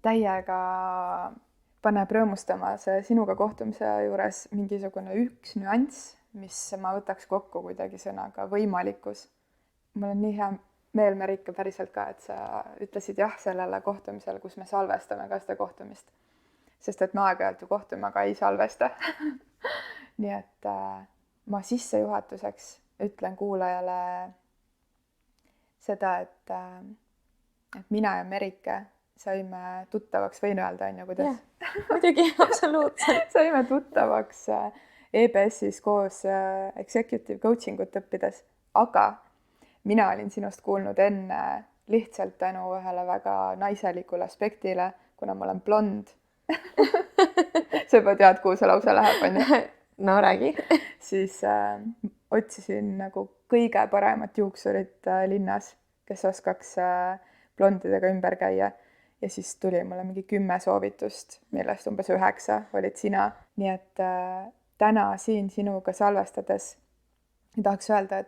täiega paneb rõõmustama see sinuga kohtumise juures mingisugune üks nüanss, mis ma võtaks kokku kuidagi sõnaga võimalikkus. Mul on nii hea meel, Merike, päriselt ka, et sa ütlesid jah sellele kohtumisele, kus me salvestame ka seda kohtumist. Sest et me aeg-ajalt ju kohtume, aga ei salvesta. Nii et ma sissejuhatuseks ütlen kuulajale seda, et mina ja Merike saime tuttavaks, võin öelda, on ju, kuidas? Muidugi, absoluutselt. Saime tuttavaks EBS-is koos executive coaching ut õppides, aga mina olin sinust kuulnud enne lihtsalt tänu ühele väga naiselikule aspektile, kuna ma olen blond. Sa juba tead, kuhu see lause läheb, on ju? No räägi. Siis otsisin nagu kõige paremat juuksurit linnas, kes oskaks blondidega ümber käia. Ja siis tuli mulle mingi 10 soovitust, millest umbes 9 olid sina. Nii et täna siin sinuga salvestades tahaks öelda,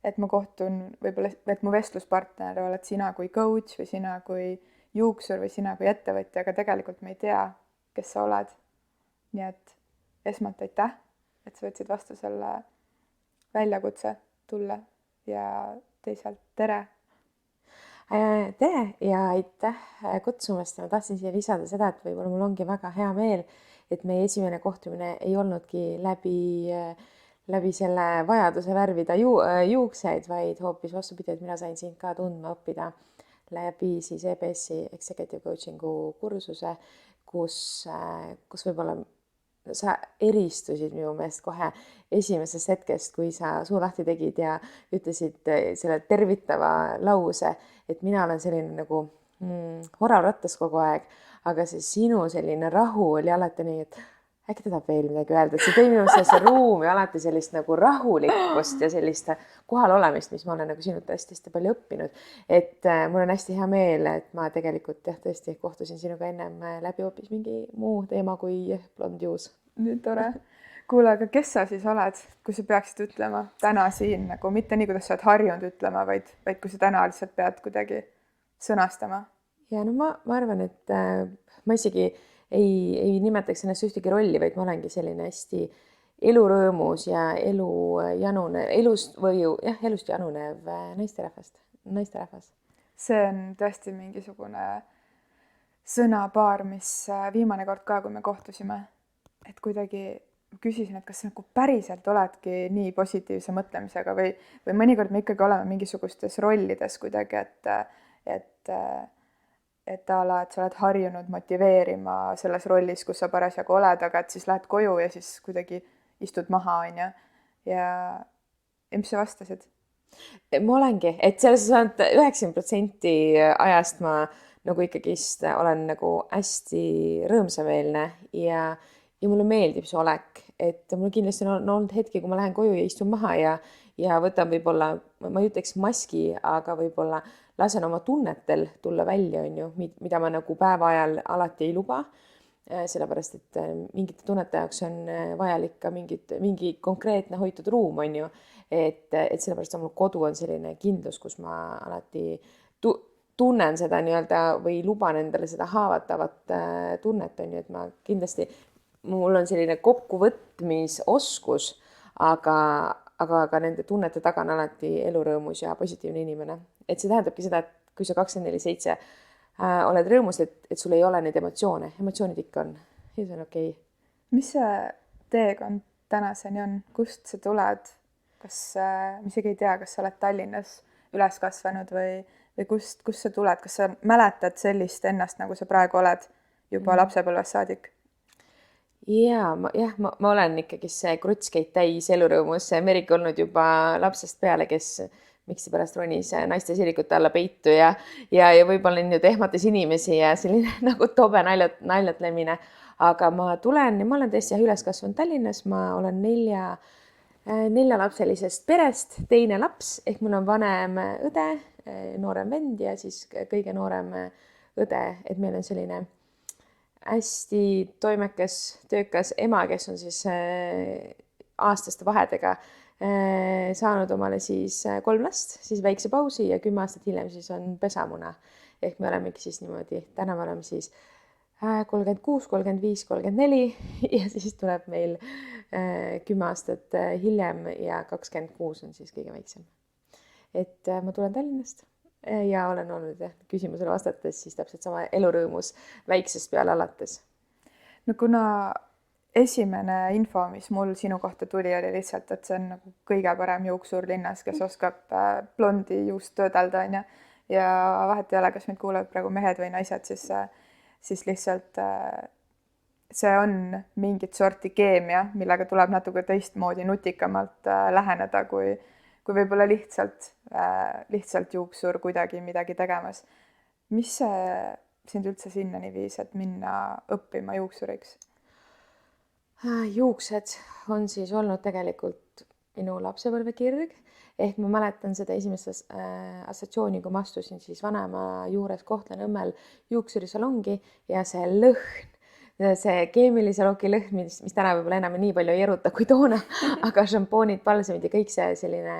et ma kohtun võib-olla, et mu vestluspartner oled sina kui coach või sina kui juuksur või sina kui ettevõtja, aga tegelikult ma ei tea, kes sa oled. Nii et esmalt aitäh, et sa võtsid vastu selle väljakutse tulla ja teisalt tere. Tere ja aitäh kutsumast. Ma tahtsin siia lisada seda, et võib-olla mul ongi väga hea meel, et meie esimene kohtumine ei olnudki läbi selle vajaduse värvida juukseid, vaid hoopis vastupidi, et mina sain sind ka tundma õppida läbi siis EBS-i executive coachingu kursuse, kus võib-olla sa eristusid minu meelest kohe esimesest hetkest, kui sa suu lahti tegid ja ütlesid selle tervitava lause, et mina olen selline nagu orav rattas kogu aeg, aga see sinu selline rahu oli alati nii, et äkki ta tahab veel midagi öelda, et see tõi minu sellesse ruumi alati sellist nagu rahulikkust ja sellist kohal olemist, mis ma olen nagu sinult hästi palju õppinud. Et mul on hästi hea meel, et ma tegelikult tõesti kohtusin sinuga ennem läbi hoopis mingi muu teema kui blond juus. Nüüd tore. Kuule, aga kes sa siis oled, kui sa peaksid ütlema täna siin, nagu mitte nii, kuidas sa oled harjunud ütlema, vaid kui sa täna lihtsalt pead kuidagi sõnastama? Ja no ma arvan, et ma isegi ei nimetaks ennast ühtegi rolli, vaid ma olengi selline hästi elurõõmus ja elust janunev naisterahvas. See on tõesti mingisugune sõnapaar, mis viimane kord ka, kui me kohtusime, et kuidagi küsisin, et kas sa nagu päriselt oledki nii positiivse mõtlemisega või mõnikord me ikkagi oleme mingisugustes rollides kuidagi, et sa oled harjunud motiveerima selles rollis, kus sa parasjagu oled, aga et siis lähed koju ja siis kuidagi istud maha, on ju. Ja mis sa vastasid? Ma olengi, et selles on 90% ajast ma nagu ikkagist olen nagu hästi rõõmsameelne ja mulle meeldib see olek, et mul kindlasti on olnud hetki, kui ma lähen koju ja istun maha ja võtan võib-olla, ma ei ütleks maski, aga võib-olla lasen oma tunnetel tulla välja, on ju, mida ma nagu päeva ajal alati ei luba, sellepärast, et mingite tunnete jaoks on vajalik ka mingi konkreetne hoitud ruum, on ju, et sellepärast on mul kodu on selline kindlus, kus ma alati tunnen seda nii-öelda või luban endale seda haavatavat tunnet, on ju, et ma kindlasti, mul on selline kokkuvõtmisoskus, aga nende tunnete taga on alati elurõõmus ja positiivne inimene. Et see tähendabki seda, et kui sa 24/7 oled rõõmus, et sul ei ole neid emotsioonid ikka on. Ja see on okei. Mis see teekond tänaseni on? Kust sa tuled? Kas, ma isegi ei tea, kas sa oled Tallinnas üles kasvanud või kust sa tuled? Kas sa mäletad sellist ennast, nagu sa praegu oled juba lapsepõlvest saadik? Ma olen ikkagi see krutskeid täis elurõõmus Merike olnud juba lapsest peale, kes miksi pärast ronis naiste sirikute alla peitu ja võib-olla nüüd ehmatas inimesi ja selline nagu tobe naljatlemine. Aga ma olen tõesti üles kasvanud Tallinnas, ma olen 4 lapselisest perest, teine laps, ehk mul on vanem õde, noorem vend ja siis kõige noorem õde, et meil on selline hästi toimekas, töökas ema, kes on siis aastaste vahedega saanud omale siis 3 last, siis väikse pausi ja 10 aastat hiljem siis on pesamuna. ehk me olemegi siis niimoodi, täna me oleme siis 36, 35, 34 ja siis tuleb meil 10 aastat hiljem ja 26 on siis kõige väiksem. Et ma tulen Tallinnast ja olen olnud küsimusele vastates siis täpselt sama elurõõmus väiksest peale alates. No kuna esimene info, mis mul sinu kohta tuli, oli lihtsalt, et see on nagu kõige parem juuksur linnas, kes oskab blondi juust töödelda, on ju. Ja vahet ei ole, kas meid kuulevad praegu mehed või naised, siis lihtsalt see on mingit sorti keemia, millega tuleb natuke teistmoodi nutikamalt läheneda, kui võib-olla lihtsalt juuksur kuidagi midagi tegemas. Mis see sind üldse sinnani viis, et minna õppima juuksuriks? Juuksed on siis olnud tegelikult minu lapsepõlvekirg, ehk ma mäletan seda esimest assotsiatsiooni, kui ma astusin siis vanema juures Kohtla-Nõmmel juuksurisalongi ja see lõhn, see keemilise looki lõhn, mis täna võib-olla enam nii palju ei eruta kui toona, aga šampoonid, palsamid ja kõik see selline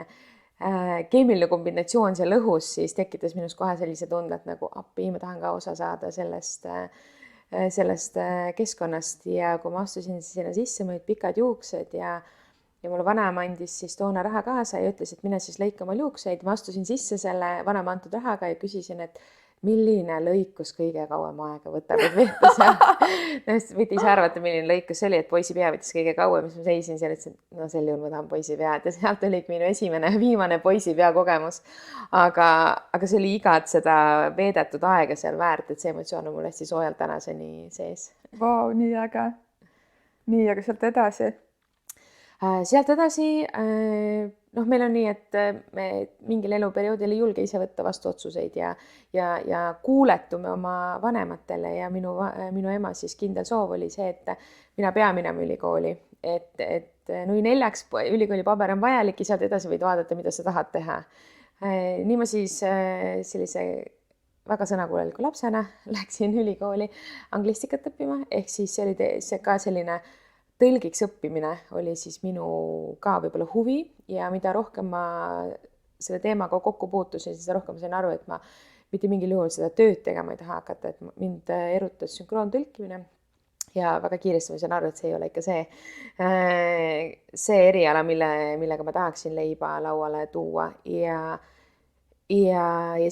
keemiline kombinatsioon seal õhus siis tekitas minus kohe sellise tunde, et nagu appi, ma tahan ka osa saada sellest keskkonnast ja kui ma astusin sinna sisse, mul olid pikad juuksed ja mulle vanaema andis siis toona raha kaasa ja ütles, et mine siis lõika oma juukseid. Ma astusin sisse selle vanaema antud rahaga ja küsisin, et milline lõikus kõige kauem aega võtab, et võttis võite ise arvata, milline lõikus see oli, et poisi pea võttis kõige kauem, mis ma seisin seal, ütlesin, no sel juhul ma tahan poisi pead ja sealt oligi minu esimene ja viimane poisi pea kogemus. Aga see oli igat seda veedetud aega seal väärt, et see emotsioon on mul hästi soojalt tänaseni sees. Vau, nii äge. Nii, aga sealt edasi? Sealt edasi, meil on nii, et me mingil eluperioodil ei julge ise võtta vastu otsuseid ja kuuletume oma vanematele ja minu ema siis kindel soov oli see, et mina pean minema ülikooli, et nui 4 ülikooli paber on vajalik ja sealt edasi võid vaadata, mida sa tahad teha. Nii ma siis sellise väga sõnakuuleliku lapsena läksin ülikooli anglistikat õppima, ehk siis see oli see ka selline tõlgiks õppimine oli siis minu ka võib-olla huvi ja mida rohkem ma selle teemaga kokku puutusin, siis rohkem sain aru, et ma mitte mingil juhul seda tööd tegema ei taha hakata, et mind erutas sünkroontõlkimine ja väga kiiresti ma sain aru, et see ei ole ikka see eriala, millega ma tahaksin leiba lauale tuua ja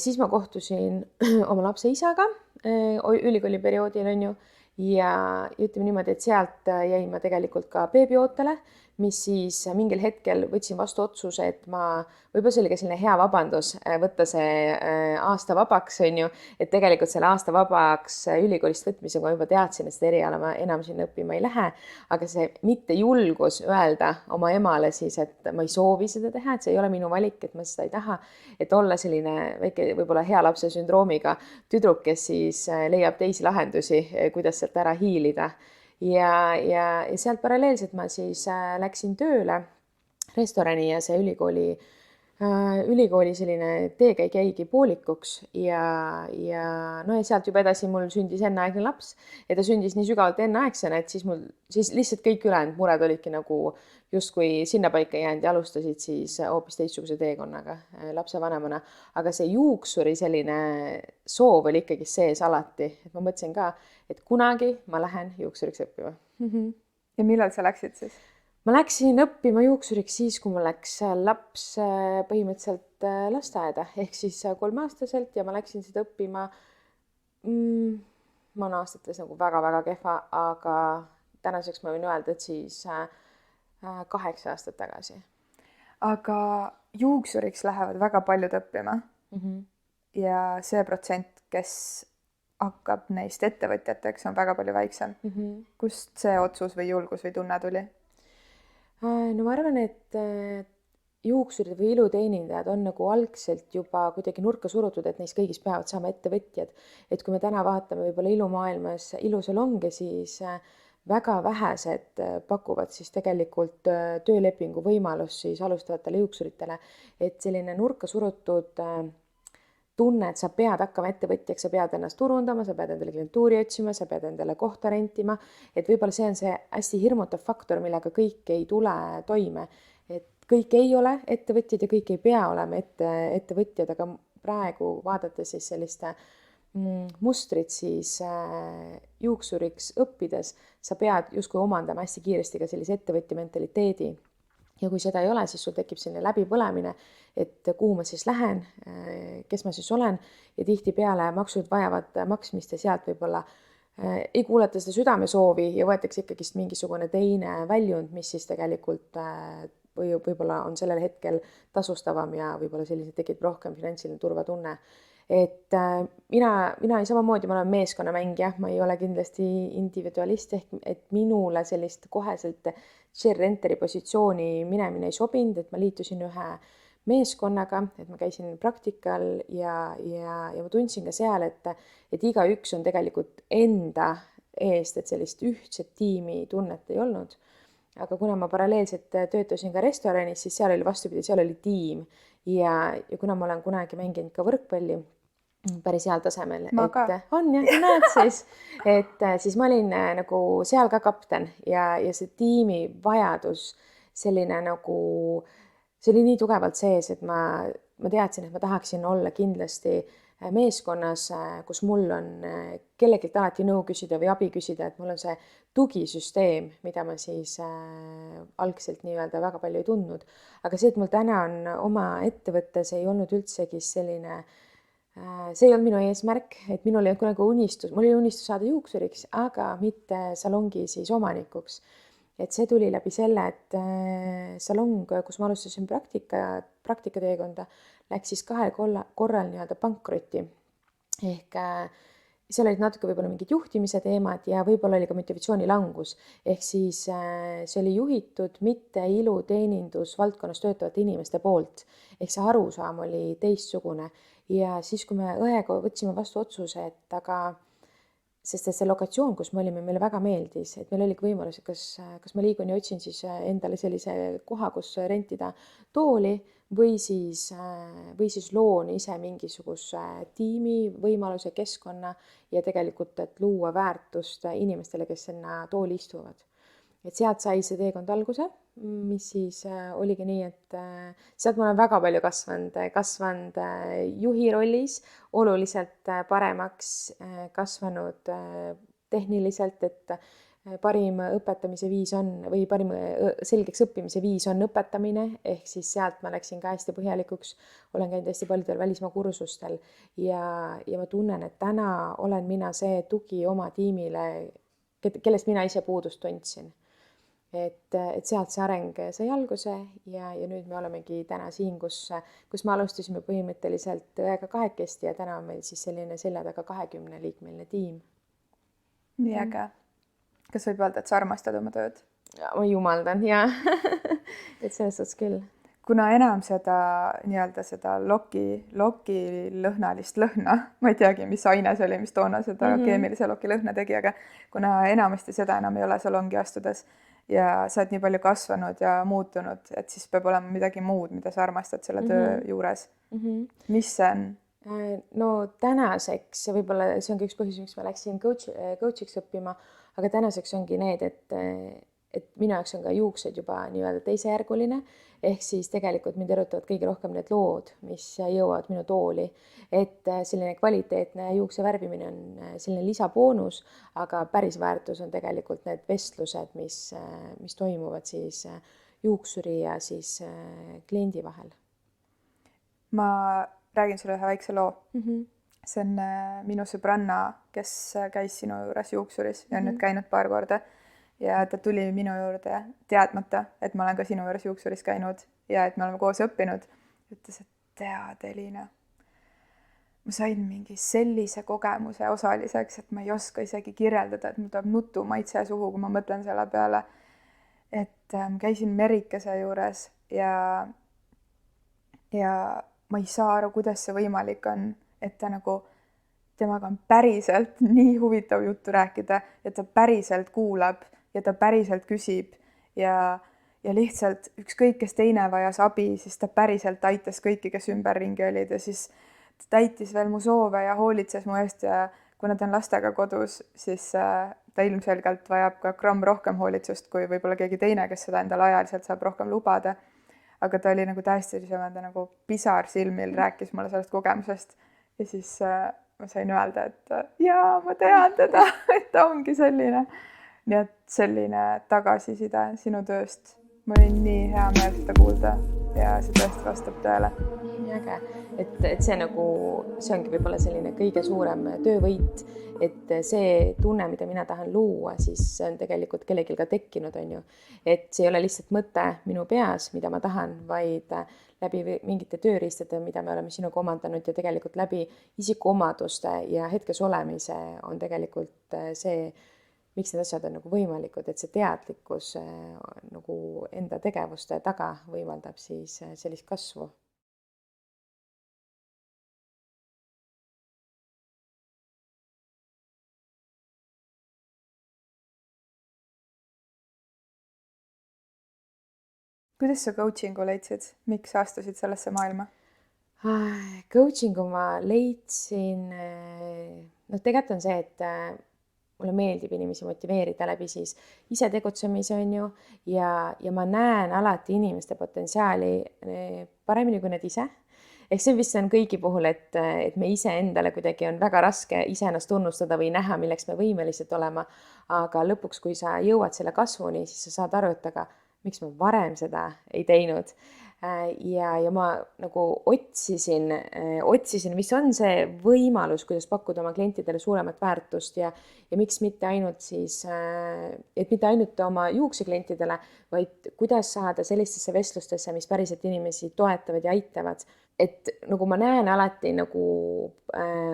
siis ma kohtusin oma lapse isaga ülikooli perioodil, on ju. Ja ütleme niimoodi, et sealt jäin ma tegelikult ka beebiootele, mis siis mingil hetkel võtsin vastu otsuse, et võib-olla see oli ka selline hea vabandus võtta see aasta vabaks, on ju, et tegelikult selle aasta vabaks ülikoolist võtmisega ma juba teadsin, et seda eriala ma enam sinna õppima ei lähe, aga see mitte julgus öelda oma emale siis, et ma ei soovi seda teha, et see ei ole minu valik, et ma seda ei taha, et olla selline väike võib-olla hea lapse sündroomiga tüdruk, kes siis leiab teisi lahendusi, kuidas sealt ära hiilida. Ja sealt paralleelselt ma siis läksin tööle restorani ja see ülikooli selline teekäik jäigi poolikuks ja sealt juba edasi mul sündis enneaegne laps ja ta sündis nii sügavalt enneaegsena, et siis lihtsalt kõik ülejäänud mured olidki nagu justkui sinnapaika jäänud ja alustasid siis hoopis teistsuguse teekonnaga lapsevanemana. Aga see juuksuri selline soov oli ikkagi sees alati, et ma mõtlesin ka, et kunagi ma lähen juuksuriks õppima. Ja millal sa läksid siis? Ma läksin õppima juuksuriks siis, kui mul läks laps põhimõtteliselt lasteaeda, ehk siis 3-aastaselt ja ma läksin seda õppima, ma olen aastates nagu väga-väga kehva, aga tänaseks ma võin öelda, et siis 8 aastat tagasi. Aga juuksuriks lähevad väga paljud õppima ja see protsent, kes hakkab neist ettevõtjateks, on väga palju väiksem. Kust see otsus või julgus või tunne tuli? No ma arvan, et juuksurid või iluteenindajad on nagu algselt juba kuidagi nurka surutud, et neist kõigis peavad saama ettevõtjad. Et kui me täna vaatame võib-olla ilumaailmas ilusalonge, siis väga vähesed pakuvad siis tegelikult töölepingu võimalust siis alustavatele juuksuritele. Et selline nurka surutud tunne, et sa pead hakkama ettevõtjaks, sa pead ennast turundama, sa pead endale klientuuri otsima, sa pead endale kohta rentima, et võib-olla see on see hästi hirmutav faktor, millega kõik ei tule toime. Et kõik ei ole ettevõtjad ja kõik ei pea olema ettevõtjad, aga praegu vaadates siis selliste mustrit, siis juuksuriks õppides sa pead justkui omandama hästi kiiresti ka sellise ettevõtja mentaliteedi. Ja kui seda ei ole, siis sul tekib selline läbipõlemine, et kuhu ma siis lähen, kes ma siis olen ja tihtipeale maksud vajavad maksmist ja sealt võib-olla ei kuulata seda südamesoovi ja võetakse ikkagist mingisugune teine väljund, mis siis tegelikult võib-olla on sellel hetkel tasustavam ja võib-olla selliselt tekib rohkem finantsiline turvatunne. Et mina samamoodi, ma olen meeskonnamängija, ma ei ole kindlasti individualist, ehk et minule sellist koheselt chair-enteri positsiooni minemine ei sobinud, et ma liitusin ühe meeskonnaga, et ma käisin praktikal ja ma tundsin ka seal, et igaüks on tegelikult enda eest, et sellist ühtset tiimi tunnet ei olnud. Aga kuna ma paralleelselt töötasin ka restoranis, siis seal oli vastupidi, seal oli tiim ja kuna ma olen kunagi mänginud ka võrkpalli päris heal tasemel, et on jah, näed siis, et siis ma olin nagu seal ka kapten ja see tiimi vajadus selline nagu, see oli nii tugevalt sees, et ma teadsin, et ma tahaksin olla kindlasti meeskonnas, kus mul on kellegilt alati nõu küsida või abi küsida, et mul on see tugisüsteem, mida ma siis algselt nii-öelda väga palju ei tundnud. Aga see, et mul täna on oma ettevõttes, ei olnud üldsegi selline, see ei olnud minu eesmärk, et minul ei olnud kunagi unistus, mul oli unistus saada juuksuriks, aga mitte salongi siis omanikuks. Et see tuli läbi selle, et salong, kus ma alustasin praktikateekonda, läks siis 2 korral nii-öelda pankrotti. Ehk seal olid natuke võib-olla mingid juhtimise teemad ja võib-olla oli ka motivatsioonilangus. Ehk siis see oli juhitud mitte iluteenindusvaldkonnas töötavate inimeste poolt. Ehk see arusaam oli teistsugune. Ja siis, kui me õega võtsime vastu otsuse, et aga, sest see lokatsioon, kus me olime, meile väga meeldis, et meil oligi võimalus, et kas ma liigun ja otsin siis endale sellise koha, kus rentida tooli või siis loon ise mingisuguse tiimi, võimaluse, keskkonna ja tegelikult, et luua väärtust inimestele, kes sinna tooli istuvad. Et sealt sai see teekond alguse, mis siis oligi nii, et sealt ma olen väga palju kasvanud juhi rollis, oluliselt paremaks kasvanud tehniliselt, et parim õpetamise viis on või parim selgeks õppimise viis on õpetamine, ehk siis sealt ma läksin ka hästi põhjalikuks, olen käinud hästi paljudel välismaa kursustel ja ma tunnen, et täna olen mina see tugi oma tiimile, kellest mina ise puudust tundsin. Et sealt see areng sai alguse ja nüüd me olemegi täna siin, kus me alustasime põhimõtteliselt õega 2 ja täna on meil siis selline selja taga 20-liikmeline tiim. Nii äge. Kas võib öelda, et sa armastad oma tööd? Ja, ma jumaldan, jah. Et selles suhtes küll. Kuna enam seda nii-öelda seda loki lõhnalist lõhna, ma ei teagi, mis aine see oli, mis toona seda keemilise loki lõhna tegi, aga kuna enamasti seda enam ei ole salongi astudes ja sa oled nii palju kasvanud ja muutunud, et siis peab olema midagi muud, mida sa armastad selle töö juures. Mis see on? No tänaseks, võib-olla see on ka üks põhjus, miks ma läksin coach'iks õppima, aga tänaseks ongi need, et minu jaoks on ka juuksed juba nii-öelda teisejärguline, ehk siis tegelikult mind erutavad kõige rohkem need lood, mis jõuavad minu tooli. Et selline kvaliteetne juukse värvimine on selline lisaboonus, aga päris väärtus on tegelikult need vestlused, mis toimuvad siis juuksuri ja siis kliendi vahel. Ma räägin sulle ühe väikse loo. See on minu sõbranna, kes käis sinu juures juuksuris ja on nüüd käinud paar korda. Ja ta tuli minu juurde teadmata, et ma olen ka sinu juures juuksuris käinud ja et me oleme koos õppinud. Ütles, et tead, Elina, ma sain mingi sellise kogemuse osaliseks, et ma ei oska isegi kirjeldada, et mul tuleb nutu maitse suhu, kui ma mõtlen selle peale. Et käisin Merikese juures ja ma ei saa aru, kuidas see võimalik on, et ta nagu temaga on päriselt nii huvitav juttu rääkida, et ta päriselt kuulab ja ta päriselt küsib ja lihtsalt ükskõik, kes teine vajas abi, siis ta päriselt aitas kõiki, kes ümberringi olid ja siis ta täitis veel mu soove ja hoolitses mu eest ja kuna ta on lastega kodus, siis ta ilmselgelt vajab ka gramm rohkem hoolitsust kui võib-olla keegi teine, kes seda endale ajaliselt saab rohkem lubada. Aga ta oli nagu täiesti nagu pisar silmil, rääkis mulle sellest kogemusest ja siis ma sain öelda, et jaa, ma tean teda, et ta ongi selline. Nii et selline tagasiside sinu tööst. Mul oli nii hea meel seda kuulda ja see tõesti vastab tõele. Nii äge, et see nagu, see ongi võib-olla selline kõige suurem töövõit, et see tunne, mida mina tahan luua, siis see on tegelikult kellelgi ka tekkinud, on ju. Et see ei ole lihtsalt mõte minu peas, mida ma tahan, vaid läbi mingite tööriistade, mida me oleme sinuga omandanud ja tegelikult läbi isikuomaduste ja hetkes olemise on tegelikult see, miks need asjad on nagu võimalikud, et see teadlikkus nagu enda tegevuste taga võimaldab siis sellist kasvu. Kuidas sa coachingu leidsid? Miks astusid sellesse maailma? Coachingu ma leidsin, tegelikult on see, et mulle meeldib inimesi motiveerida läbi siis ise tegutsemise, on ju, ja ma näen alati inimeste potentsiaali paremini kui nad ise. Ehk see vist on kõigi puhul, et me ise endale kuidagi on väga raske ise ennast tunnustada või näha, milleks me võimelised olema. Aga lõpuks, kui sa jõuad selle kasvuni, siis sa saad aru, et aga miks ma varem seda ei teinud. Ja ma nagu otsisin, mis on see võimalus, kuidas pakkuda oma klientidele suuremat väärtust ja miks mitte ainult siis, et mitte ainult oma juukseklientidele, vaid kuidas saada sellistesse vestlustesse, mis päriselt inimesi toetavad ja aitavad. Et nagu ma näen alati nagu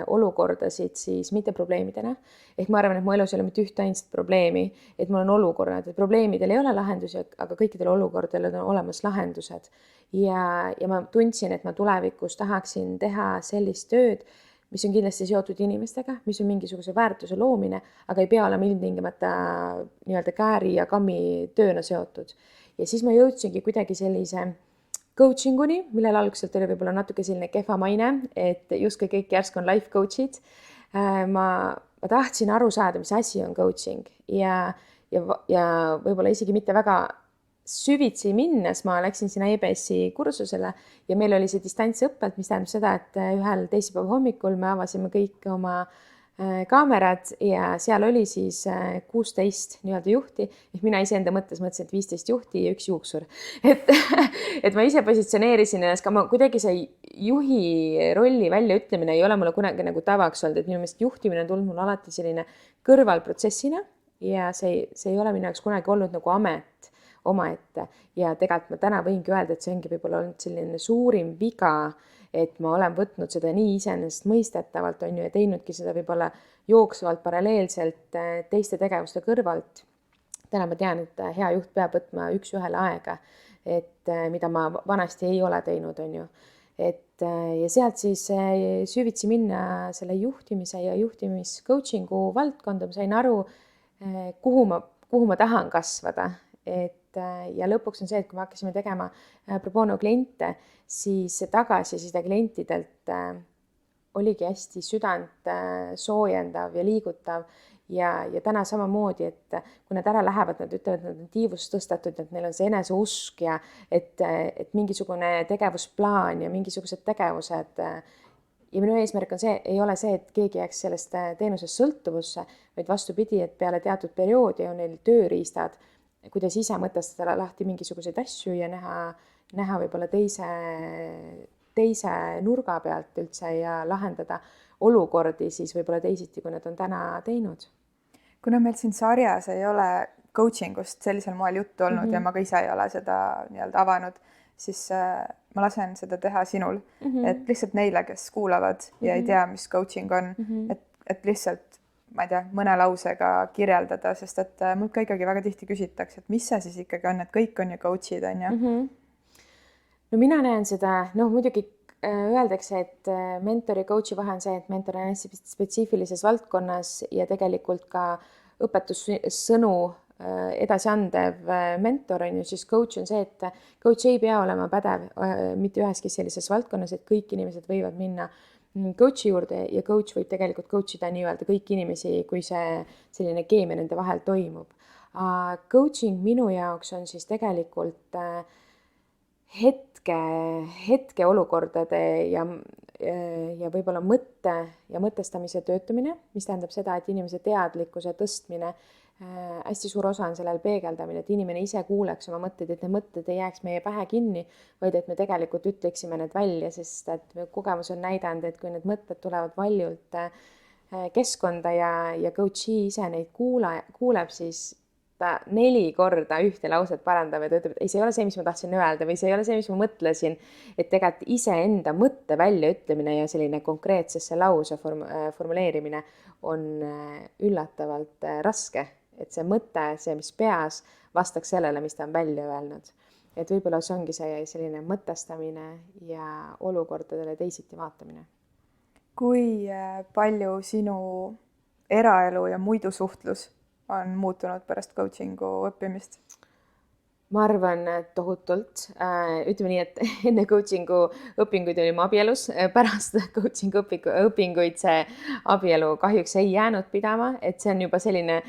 olukordasid siis mitte probleemidena. Ehk ma arvan, et mu elus ei ole mitte ühte ainsat probleemi, et mul on olukorrad, et probleemidel ei ole lahendusi, aga kõikidel olukordadel on olemas lahendused. Ja ma tundsin, et ma tulevikus tahaksin teha sellist tööd, mis on kindlasti seotud inimestega, mis on mingisuguse väärtuse loomine, aga ei pea olema ilmtingimata nii-öelda kääri ja kammi tööna seotud. Ja siis ma jõudsingi kuidagi sellise coachinguni, millel algselt oli võib-olla natuke selline kehva maine, et justkui kõik järsku on life coach'id. Ma tahtsin aru saada, mis asi on coaching ja võib-olla isegi mitte väga süvitsi minnes ma läksin sinna EBS-i kursusele ja meil oli see distantsõppelt, mis tähendab seda, et ühel teisipäeva hommikul me avasime kõik oma kaamerad ja seal oli siis 16 nii-öelda juhti. Mina iseenda mõttes mõtlesin, et 15 juhti ja 1 juuksur. Et ma ise positsioneerisin ennast, ma kuidagi see juhi rolli väljaütlemine ei ole mulle kunagi nagu tavaks olnud, et minu meelest juhtimine on tulnud mul alati selline kõrvalprotsessina ja see ei ole minu jaoks kunagi olnud nagu amet omaette. Ja tegelikult ma täna võingi öelda, et see ongi võib-olla olnud selline suurim viga, et ma olen võtnud seda nii iseenesest mõistetavalt, on ju, ja teinudki seda võib-olla jooksvalt paralleelselt teiste tegevuste kõrvalt. Täna ma tean, et hea juht peab võtma üks ühele aega, et mida ma vanasti ei ole teinud, on ju. Ja sealt siis süvitsi minna selle juhtimise ja juhtimiscoachingu valdkonda. Ma sain aru, kuhu ma tahan kasvada. Ja lõpuks on see, et kui me hakkasime tegema pro bono kliente, siis tagasiside klientidelt oligi hästi südant soojendav ja liigutav ja täna samamoodi, et kui nad ära lähevad, nad ütlevad, et nad on tiivust tõstatud, et neil on see eneseusk ja et mingisugune tegevusplaan ja mingisugused tegevused. Ja minu eesmärk on see, ei ole see, et keegi jääks sellest teenusest sõltuvusse, vaid vastupidi, et peale teatud perioodi on neil tööriistad, kuidas ise mõtestada lahti mingisuguseid asju ja näha võib-olla teise nurga pealt üldse ja lahendada olukordi siis võib-olla teisiti, kui nad on täna teinud. Kuna meil siin sarjas ei ole coachingust sellisel moel juttu olnud ja ma ka ise ei ole seda nii-öelda avanud, siis ma lasen seda teha sinul. Et lihtsalt neile, kes kuulavad ja ei tea, mis coaching on, et lihtsalt ma ei tea, mõne lausega kirjeldada, sest et mul ka ikkagi väga tihti küsitakse, et mis see siis ikkagi on, et kõik on ju coach'id, on ju? No mina näen seda, muidugi öeldakse, et mentori ja coach'i vahe on see, et mentor on hästi spetsiifilises valdkonnas ja tegelikult ka õpetussõnu edasi andev mentor on ju, siis coach on see, et coach ei pea olema pädev mitte üheski sellises valdkonnas, et kõik inimesed võivad minna coach'i juurde ja coach võib tegelikult coach'ida nii-öelda kõiki inimesi, kui see selline keemia nende vahel toimub. Coaching minu jaoks on siis tegelikult hetke olukordade ja ja võib-olla mõtte ja mõtestamise töötamine, mis tähendab seda, et inimese teadlikkuse tõstmine, hästi suur osa on sellel peegeldamine, et inimene ise kuuleks oma mõtteid, et need mõtted ei jääks meie pähe kinni, vaid et me tegelikult ütleksime need välja, sest et kogemus on näidanud, et kui need mõtted tulevad valjult keskkonda ja coach'i ise neid kuuleb, siis ta 4 korda ühte lauset parandab ja ta ütleb, et ei, see ei ole see, mis ma tahtsin öelda või see ei ole see, mis ma mõtlesin. Et tegelikult iseenda mõtte väljaütlemine ja selline konkreetsesse lause formuleerimine on üllatavalt raske. Et see mõte, see, mis peas, vastaks sellele, mis ta on välja öelnud. Et võib-olla see ongi see selline mõtestamine ja olukordadele teisiti vaatamine. Kui palju sinu eraelu ja muidu suhtlus on muutunud pärast coachingu õppimist? Ma arvan tohutult. Ütleme nii, et enne coachingu õpinguid olime abielus. Pärast coachingu õpinguid see abielu kahjuks ei jäänud pidama. Et see on juba selline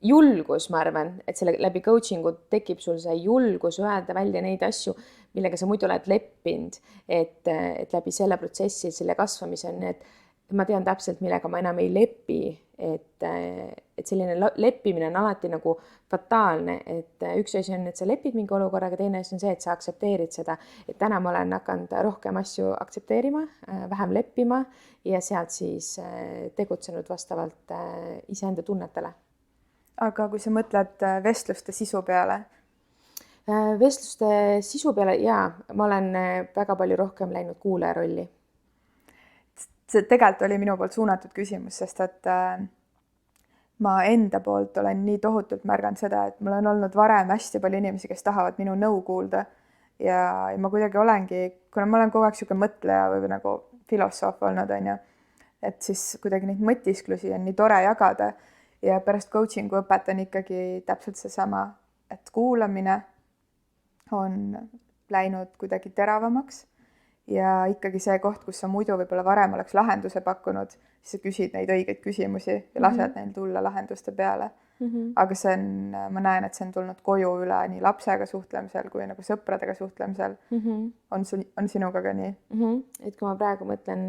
julgus, ma arvan, et selle läbi coachingu tekib sul see julgus öelda välja neid asju, millega sa muidu oled leppinud, et läbi selle protsessi, selle kasvamise on need, ma tean täpselt, millega ma enam ei lepi, et selline leppimine on alati nagu fataalne, et üks asi on, et sa lepid mingi olukorraga, teine asi on see, et sa aktsepteerid seda, et täna ma olen hakanud rohkem asju aktsepteerima, vähem leppima ja sealt siis tegutsenud vastavalt iseenda tunnetele. Aga kui sa mõtled vestluste sisu peale? Vestluste sisu peale, jaa, ma olen väga palju rohkem läinud kuulaja rolli. See tegelikult oli minu poolt suunatud küsimus, sest et ma enda poolt olen nii tohutult märganud seda, et mul on olnud varem hästi palju inimesi, kes tahavad minu nõu kuulda ja ma kuidagi olengi, kuna ma olen kogu aeg siuke mõtleja või nagu filosoof olnud, on ju, et siis kuidagi neid mõtisklusi on nii tore jagada ja pärast coachingu õpetan ikkagi täpselt seesama, et kuulamine on läinud kuidagi teravamaks ja ikkagi see koht, kus sa muidu võib-olla varem oleks lahenduse pakkunud, siis sa küsid neid õigeid küsimusi ja lased neil tulla lahenduste peale. Aga see on, ma näen, et see on tulnud koju üle nii lapsega suhtlemisel kui nagu sõpradega suhtlemisel. On sinuga ka nii? Et kui ma praegu mõtlen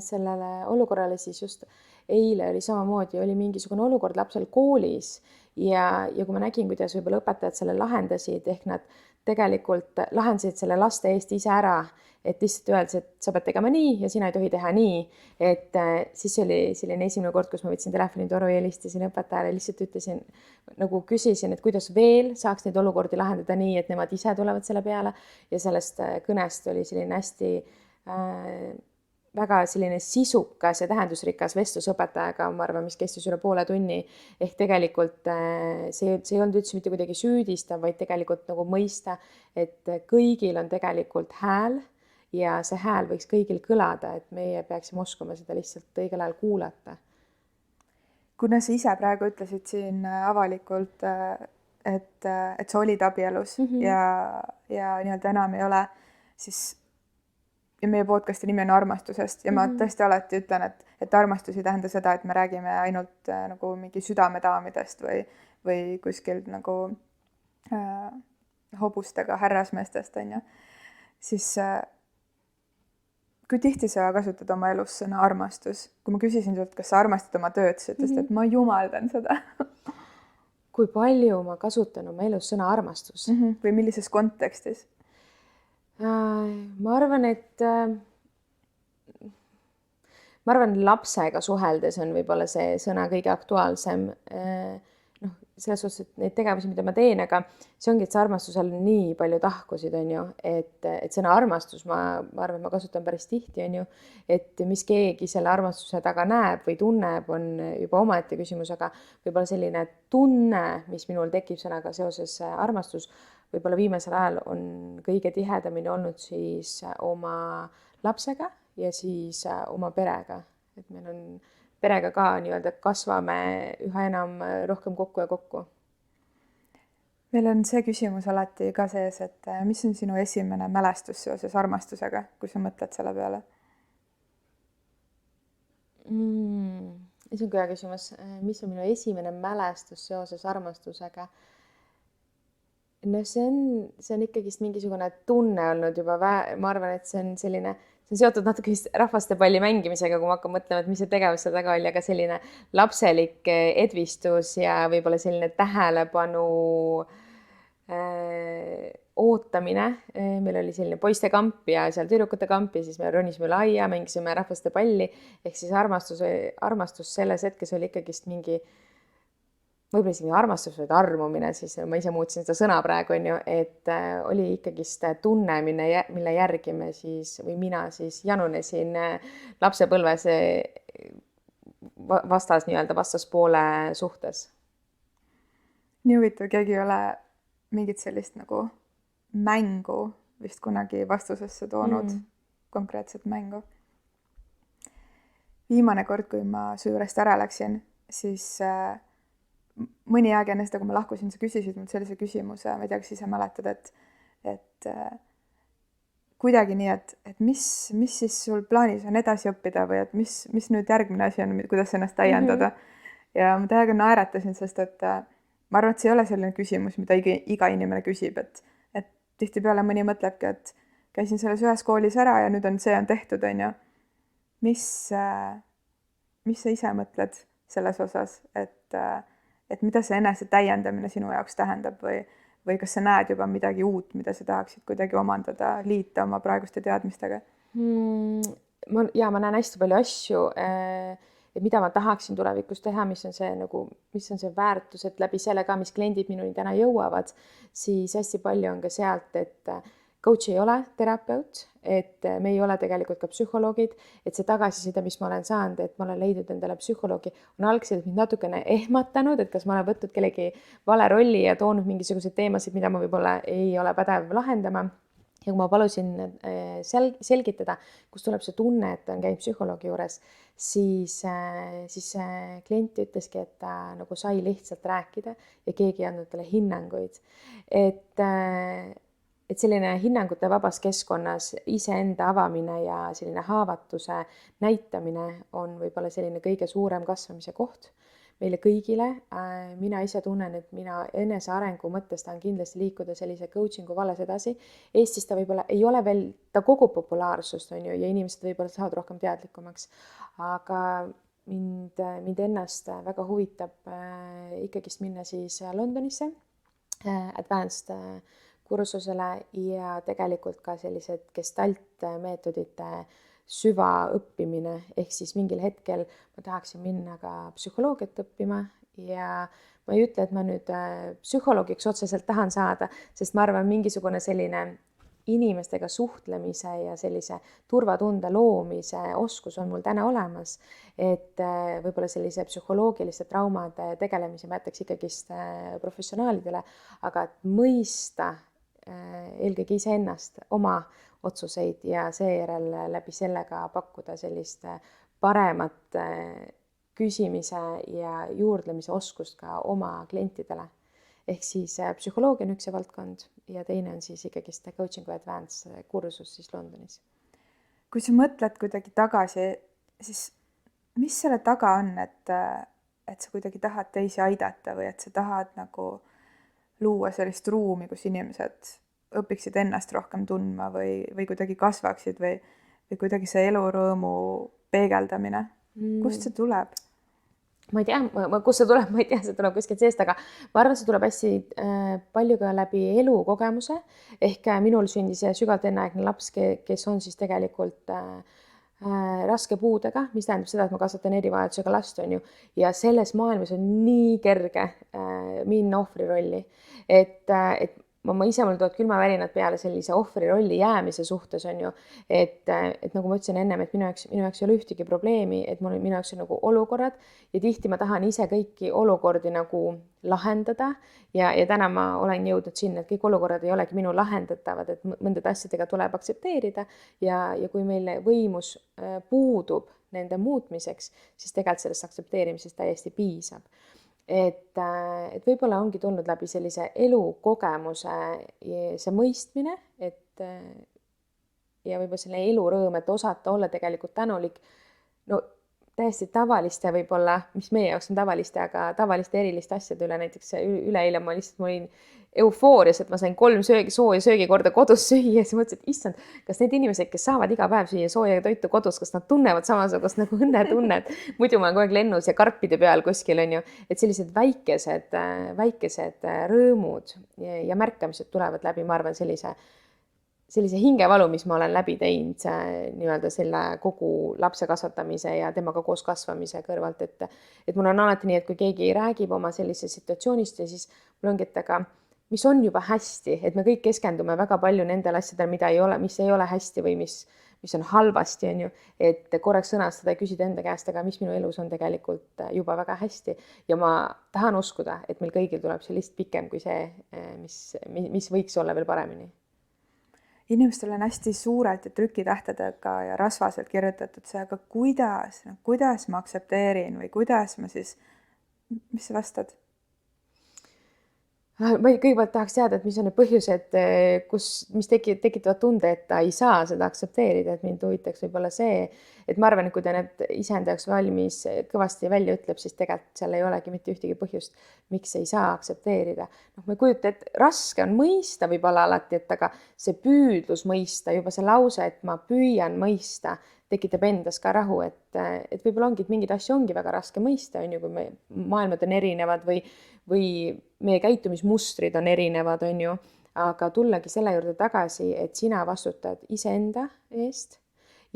sellele olukorrale, siis just eile oli samamoodi, oli mingisugune olukord lapsel koolis ja kui ma nägin, kuidas võib-olla õpetajad selle lahendasid, ehk nad tegelikult lahendasid selle laste eest ise ära, et lihtsalt öeldes, et sa pead tegema nii ja sina ei tohi teha nii. Et siis oli selline esimene kord, kus ma võtsin telefonitoru ja helistasin õpetajale, lihtsalt ütlesin, nagu küsisin, et kuidas veel saaks neid olukordi lahendada nii, et nemad ise tulevad selle peale ja sellest kõnest oli selline hästi väga selline sisukas ja tähendusrikas vestlus õpetajaga, ma arvan, mis kestis üle poole tunni. Ehk tegelikult see ei olnud üldse mitte kuidagi süüdistav, vaid tegelikult nagu mõista, et kõigil on tegelikult hääl ja see hääl võiks kõigil kõlada, et meie peaksime oskama seda lihtsalt õigel ajal kuulata. Kuna sa ise praegu ütlesid siin avalikult, et sa olid abielus ja nii-öelda enam ei ole, siis ja meie podcasti nimi on armastusest ja ma tõesti alati ütlen, et armastus ei tähenda seda, et me räägime ainult nagu mingi südamedaamidest või kuskil nagu hobustega härrasmeestest, on ju. Siis kui tihti sa kasutad oma elus sõna armastus? Kui ma küsisin sult, kas sa armastad oma tööd, sa ütlesid, et ma jumaldan seda. Kui palju ma kasutan oma elus sõna armastus? Või millises kontekstis? Ma arvan, et lapsega suheldes on võib-olla see sõna kõige aktuaalsem. Selles suhtes, et neid tegevusi, mida ma teen, aga see ongi, et see armastusel on nii palju tahkusid, on ju, et sõna armastus, ma arvan, ma kasutan päris tihti, on ju, et mis keegi selle armastuse taga näeb või tunneb, on juba omaette küsimus, aga võib-olla selline tunne, mis minul tekib sõnaga seoses armastus, võib-olla viimasel ajal on kõige tihedamini olnud siis oma lapsega ja siis oma perega, et meil on perega ka nii-öelda kasvame üha enam rohkem kokku ja kokku. Meil on see küsimus alati ka sees, et mis on sinu esimene mälestus seoses armastusega, kui sa mõtled selle peale? See on hea küsimus. Mis on minu esimene mälestus seoses armastusega? no see on ikkagist mingisugune tunne olnud juba, ma arvan, et see on selline, see on seotud natuke vist rahvastepalli mängimisega, kui ma hakkan mõtlema, et mis see tegevus seal taga oli, aga selline lapselik edvistus ja võib-olla selline tähelepanu ootamine. Meil oli selline poistekamp ja seal tüdrukute kamp ja siis me ronisime üle aia, mängisime rahvastepalli, ehk siis armastus selles hetkes oli ikkagist mingi, võib-olla isegi armastus või armumine, siis ma ise muutsin seda sõna praegu, on ju, et oli ikkagist tunne, mille järgi me siis, või mina siis janunesin lapsepõlves vastaspoole suhtes. Nii huvitav, keegi ei ole mingit sellist nagu mängu vist kunagi vastusesse toonud, konkreetset mängu. Viimane kord, kui ma su juurest ära läksin, siis mõni aeg enne seda, kui ma lahkusin, sa küsisid mult sellise küsimuse, ma ei tea, kas ise mäletad, et kuidagi nii, et mis siis sul plaanis on edasi õppida või et mis nüüd järgmine asi on, kuidas ennast täiendada. Ja ma täiega naeratasin, sest et ma arvan, et see ei ole selline küsimus, mida iga inimene küsib, et tihtipeale mõni mõtlebki, et käisin selles ühes koolis ära ja nüüd see on tehtud, on ju. Mis sa ise mõtled selles osas, et mida see enese täiendamine sinu jaoks tähendab või kas sa näed juba midagi uut, mida sa tahaksid kuidagi omandada, liita oma praeguste teadmistega? Ma näen hästi palju asju, mida ma tahaksin tulevikus teha, mis on see väärtus, et läbi selle ka, mis kliendid minuni täna jõuavad, siis hästi palju on ka sealt, et coach ei ole terapeut, et me ei ole tegelikult ka psühholoogid, et see tagasiside, mis ma olen saanud, et ma olen leidnud endale psühholoogi, on algselt mind natukene ehmatanud, et kas ma olen võtnud kellegi vale rolli ja toonud mingisuguseid teemasid, mida ma võib-olla ei ole pädev lahendama. Ja kui ma palusin selgitada, kus tuleb see tunne, et on käinud psühholoogi juures, siis klient ütleski, et ta nagu sai lihtsalt rääkida ja keegi ei andnud talle hinnanguid. Et selline hinnangute vabas keskkonnas iseenda avamine ja selline haavatuse näitamine on võib-olla selline kõige suurem kasvamise koht meile kõigile. Mina ise tunnen, et mina enese arengu mõttes tahan kindlasti liikuda sellise coachingu vallas edasi. Eestis ta võib-olla ei ole veel, ta kogub populaarsust, on ju, ja inimesed võib-olla saavad rohkem teadlikumaks. Aga mind ennast väga huvitab ikkagist minna siis Londonisse advanced kursusele ja tegelikult ka sellised gestaltmeetodite süvaõppimine, ehk siis mingil hetkel ma tahaksin minna ka psühholoogiat õppima ja ma ei ütle, et ma nüüd psühholoogiks otseselt tahan saada, sest ma arvan, mingisugune selline inimestega suhtlemise ja sellise turvatunde loomise oskus on mul täna olemas, et võib-olla sellise psühholoogiliste traumade tegelemise ma jätaks ikkagist professionaalidele, aga et mõista eelkõige iseennast, oma otsuseid ja seejärel läbi sellega pakkuda sellist paremat küsimise ja juurdlemise oskust ka oma klientidele. Ehk siis psühholoogia on üks valdkond ja teine on siis ikkagist coaching advance kursus siis Londonis. Kui sa mõtled kuidagi tagasi, siis mis selle taga on, et sa kuidagi tahad teisi aidata või et sa tahad nagu luua sellist ruumi, kus inimesed õpiksid ennast rohkem tundma või kuidagi kasvaksid või kuidagi see elurõõmu peegeldamine. Kust see tuleb? Ma ei tea, kust see tuleb, ma ei tea, see tuleb kuskilt seest, aga ma arvan, see tuleb hästi palju ka läbi elukogemuse. Ehk minul sündis sügavalt enneaegne laps, kes on siis tegelikult raske puudega, mis tähendab seda, et ma kasvatan erivajadusega last, on ju, ja selles maailmas on nii kerge minna ohvri rolli, et ma ise mul tulevad külmavärinad peale sellise ohvri rolli jäämise suhtes, on ju, et nagu ma ütlesin ennem, et minu jaoks ei ole ühtegi probleemi, et minu jaoks on nagu olukorrad ja tihti ma tahan ise kõiki olukordi nagu lahendada ja täna ma olen jõudnud sinna, et kõik olukorrad ei olegi minu lahendatavad, et mõndade asjadega tuleb aktsepteerida ja kui meil võimus puudub nende muutmiseks, siis tegelikult sellest aktsepteerimisest täiesti piisab. Et võib-olla ongi tulnud läbi sellise elukogemuse see mõistmine, ja võib-olla selline elurõõm, et osata olla tegelikult tänulik. No täiesti tavaliste võib-olla, mis meie jaoks on tavaliste, aga tavaliste eriliste asjade üle, näiteks üleeile ma olin eufoorias, et ma sain 3 sooja söögikorda kodus süüa ja siis mõtlesin, et issand, kas need inimesed, kes saavad iga päev süüa sooja toitu kodus, kas nad tunnevad samasugust nagu õnnetunnet, muidu ma olen kogu aeg lennus ja karpide peal kuskil on ju, et sellised väikesed rõõmud ja märkamised tulevad läbi, ma arvan, sellise hingevalu, mis ma olen läbi teinud nii-öelda selle kogu lapse kasvatamise ja temaga koos kasvamise kõrvalt, et mul on alati nii, et kui keegi räägib oma sellisest situatsioonist ja siis mul ongi, et aga mis on juba hästi, et me kõik keskendume väga palju nendele asjadele, mis ei ole hästi või mis on halvasti, on ju, et korraks sõnastada ja küsida enda käest, aga mis minu elus on tegelikult juba väga hästi ja ma tahan uskuda, et meil kõigil tuleb see list pikem kui see, mis võiks olla veel paremini. Inimestel on hästi suurelt ja trükitähtedega ja rasvaselt kirjutatud see, aga kuidas ma aktsepteerin või kuidas ma siis, mis sa vastad? Ma kõigepealt tahaks teada, et mis on need põhjused, mis tekitavad tunde, et ta ei saa seda aktsepteerida, et mind huvitaks võib-olla see, et ma arvan, et kui ta need iseenda jaoks valmis kõvasti välja ütleb, siis tegelikult seal ei olegi mitte ühtegi põhjust, miks ei saa aktsepteerida. Ma ei kujuta, et raske on mõista võib-olla alati, et aga see püüdlus mõista, juba see lause, et ma püüan mõista, tekitab endas ka rahu, et võib-olla ongi, et mingeid asju ongi väga raske mõista, on ju, kui maailmad on erinevad või meie käitumismustrid on erinevad, on ju, aga tullagi selle juurde tagasi, et sina vastutad iseenda eest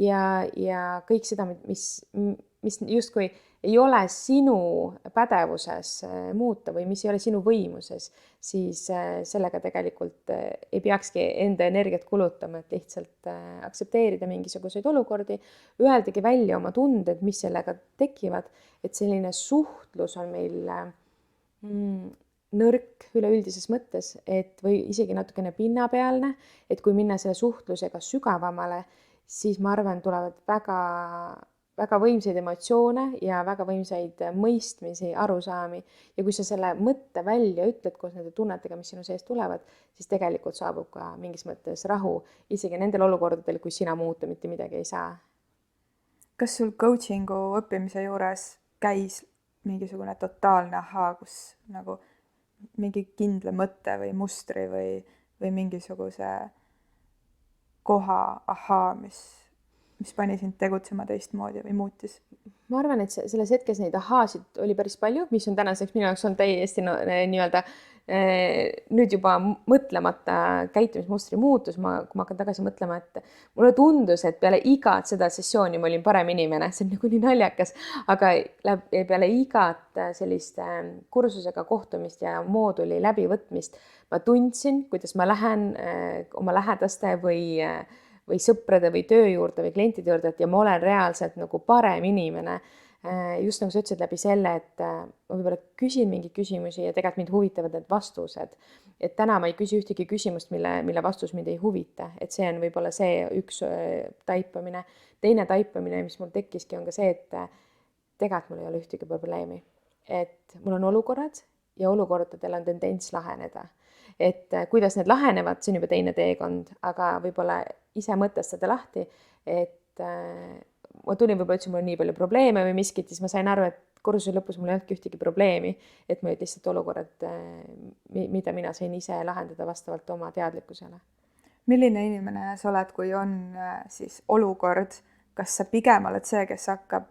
ja kõik seda, mis justkui ei ole sinu pädevuses muuta või mis ei ole sinu võimuses, siis sellega tegelikult ei peakski enda energiat kulutama, et lihtsalt aktsepteerida mingisuguseid olukordi, öeldagi välja oma tunded, mis sellega tekivad, et selline suhtlus on meil nõrk üleüldises mõttes, et või isegi natukene pinnapealne, et kui minna selle suhtlusega sügavamale, siis ma arvan, tulevad väga võimsaid emotsioone ja väga võimsaid mõistmisi, arusaami. Ja kui sa selle mõtte välja ütled koos nende tunnetega, mis sinu sees tulevad, siis tegelikult saabub ka mingis mõttes rahu, isegi nendel olukordadel, kui sina muuta mitte midagi ei saa. Kas sul coachingu õppimise juures käis mingisugune totaalne ahaa, kus nagu mingi kindla mõtte või mustri või mingisuguse koha ahaa, mis pani sind tegutsema teistmoodi või muutis? Ma arvan, et selles hetkes neid ahaasid oli päris palju, mis on tänaseks minu jaoks on täiesti nii-öelda nüüd juba mõtlemata käitumismustri muutus, kui ma hakkan tagasi mõtlema, et mulle tundus, et peale igat seda sessiooni ma olin parem inimene, see on nagu nii naljakas, aga peale igat sellist kursusega kohtumist ja mooduli läbivõtmist ma tundsin, kuidas ma lähen oma lähedaste või sõprade või töö juurde või klientide juurde, ja ma olen reaalselt nagu parem inimene. Just nagu sa ütlesid läbi selle, et ma võib-olla küsin mingeid küsimusi ja tegelikult mind huvitavad need vastused. Et täna ma ei küsi ühtegi küsimust, mille vastus mind ei huvita. Et see on võib-olla see üks taipamine. Teine taipamine, mis mul tekkiski, on ka see, et tegelikult mul ei ole ühtegi probleemi. Et mul on olukorrad ja olukordadel on tendents laheneda. Et kuidas need lahenevad, see on juba teine teekond, aga võib-olla ise mõtestada lahti, et ma tulin võib-olla ütlesin, mul on nii palju probleeme või miskit, siis ma sain aru, et kursuse lõpus mul ei olnudki ühtegi probleemi, et mul olid lihtsalt olukorrad, mida mina sain ise lahendada vastavalt oma teadlikkusele. Milline inimene sa oled, kui on siis olukord, kas sa pigem oled see, kes hakkab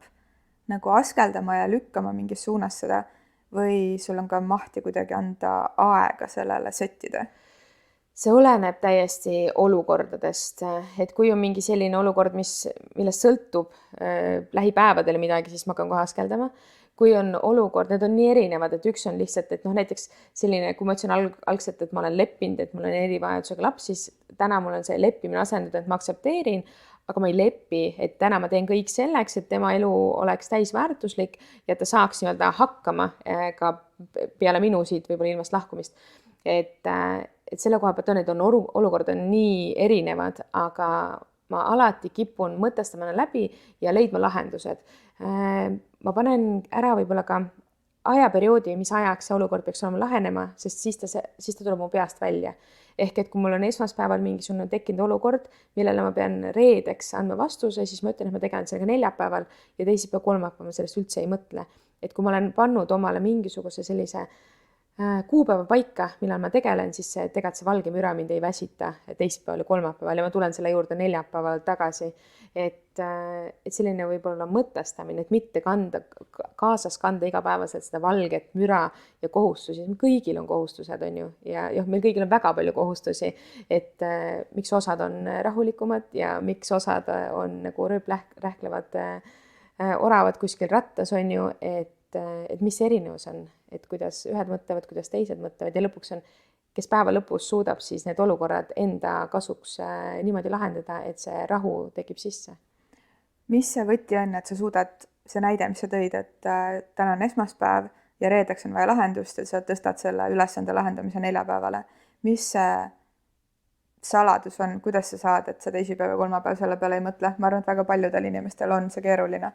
nagu askeldama ja lükkama mingis suunas seda või sul on ka mahti kuidagi anda aega sellele settida? See oleneb täiesti olukordadest, et kui on mingi selline olukord, millest sõltub lähipäevadel midagi, siis ma hakkan kohe askeldama. Kui on olukord, need on nii erinevad, et üks on lihtsalt, et näiteks selline, kui ma ütlesin algselt, et ma olen leppinud, et mul on erivajadusega laps, siis täna mul on see leppimine asendunud, et ma aktsepteerin, aga ma ei lepi, et täna ma teen kõik selleks, et tema elu oleks täisväärtuslik ja ta saaks nii-öelda hakkama ka peale minu siit võib-olla ilmast lahkumist. Et selle koha pealt on, et olukord on nii erinevad, aga ma alati kipun mõtestama läbi ja leidma lahendused. Ma panen ära võib-olla ka ajaperioodi, mis ajaks see olukord peaks olema lahenema, sest siis ta tuleb mu peast välja. Ehk et kui mul on esmaspäeval mingisugune tekkinud olukord, millele ma pean reedeks andma vastuse, siis ma ütlen, et ma tegelen sellega neljapäeval ja teisipäev, kolmapäeval ma sellest üldse ei mõtle. Et kui ma olen pannud omale mingisuguse sellise kuupäeva paika, millal ma tegelen, siis tegelikult see valge müra mind ei väsita teisipäeval ja kolmapäeval ja ma tulen selle juurde neljapäeval tagasi. Et selline võib-olla mõtestamine, et mitte kaasas kanda igapäevaselt seda valget müra ja kohustusi. Kõigil on kohustused, on ju, ja meil kõigil on väga palju kohustusi, et miks osad on rahulikumad ja miks osad on nagu rööprähklevad oravad kuskil rattas, on ju, et mis see erinevus on, et kuidas ühed mõtlevad, kuidas teised mõtlevad ja lõpuks on, kes päeva lõpus suudab siis need olukorrad enda kasuks niimoodi lahendada, et see rahu tekib sisse. Mis see võti on, et sa suudad, see näide, mis sa tõid, et täna on esmaspäev ja reedeks on vaja lahendust ja sa tõstad selle ülesande lahendamise neljapäevale. Mis see saladus on, kuidas sa saad, et sa teisipäev ja kolmapäev selle peale ei mõtle? Ma arvan, et väga paljudel inimestel on see keeruline.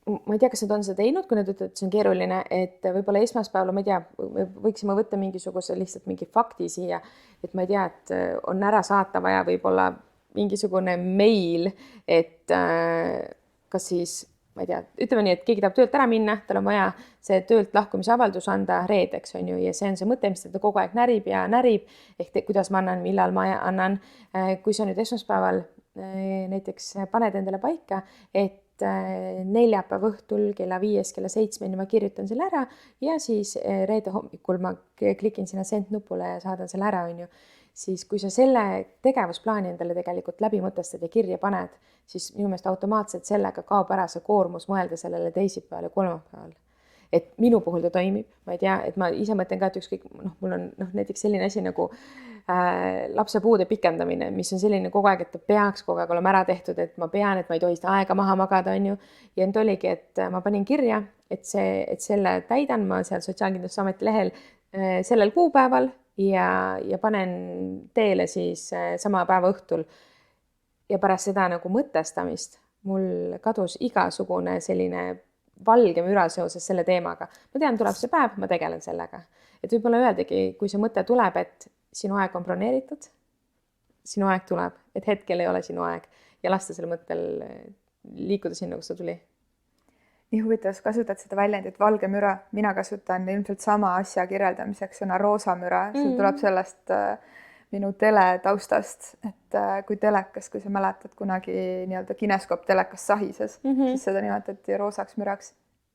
Ma ei tea, kas nad on seda teinud, kui nad ütlevad, et see on keeruline, et võib-olla esmaspäeval, ma ei tea, võiksime võtta mingisuguse lihtsalt mingi fakti siia, et ma ei tea, et on ära saata vaja võib-olla mingisugune meil, et kas siis, ma ei tea, ütleme nii, et keegi tahab töölt ära minna, tal on vaja see töölt lahkumise avaldus anda reedeks, on ju, ja see on see mõte, mis ta kogu aeg närib ja närib, ehk kuidas ma annan, millal ma annan, kui sa nüüd esmaspäeval näiteks paned endale paika, et neljapäev õhtul kella 5, kella 7 ma kirjutan selle ära ja siis reede hommikul ma klikin sinna send nupule ja saadan selle ära, on ju. Siis kui sa selle tegevusplaani endale tegelikult läbi mõtestad ja kirja paned, siis minu meelest automaatselt sellega kaob ära see koormus mõelda sellele teisipäeval ja kolmapäeval. Et minu puhul ta toimib, ma ei tea, et ma ise mõtlen ka, et ükskõik, mul on näiteks selline asi nagu lapse puude pikendamine, mis on selline kogu aeg, et ta peaks kogu aeg olema ära tehtud, et ma pean, et ma ei tohi seda aega maha magada, on ju. Ja nüüd oligi, et ma panin kirja, et selle täidan ma seal Sotsiaalkindlustusameti lehel sellel kuupäeval ja panen teele siis sama päeva õhtul. Ja pärast seda nagu mõtestamist mul kadus igasugune selline valge müra seoses selle teemaga. Ma tean, tuleb see päev, ma tegelen sellega. Et võib-olla öeldagi, kui see mõte tuleb, et sinu aeg on broneeritud, sinu aeg tuleb, et hetkel ei ole sinu aeg ja lasta selle mõttel liikuda sinna, kus ta tuli. Nii huvitav, kasutad seda väljendit valge müra. Mina kasutan ilmselt sama asja kirjeldamiseks sõna roosa müra. See tuleb sellest minu teletaustast, et kui telekas, kui sa mäletad kunagi nii-öelda kineskoop telekas sahises, siis seda nimetati roosaks müraks.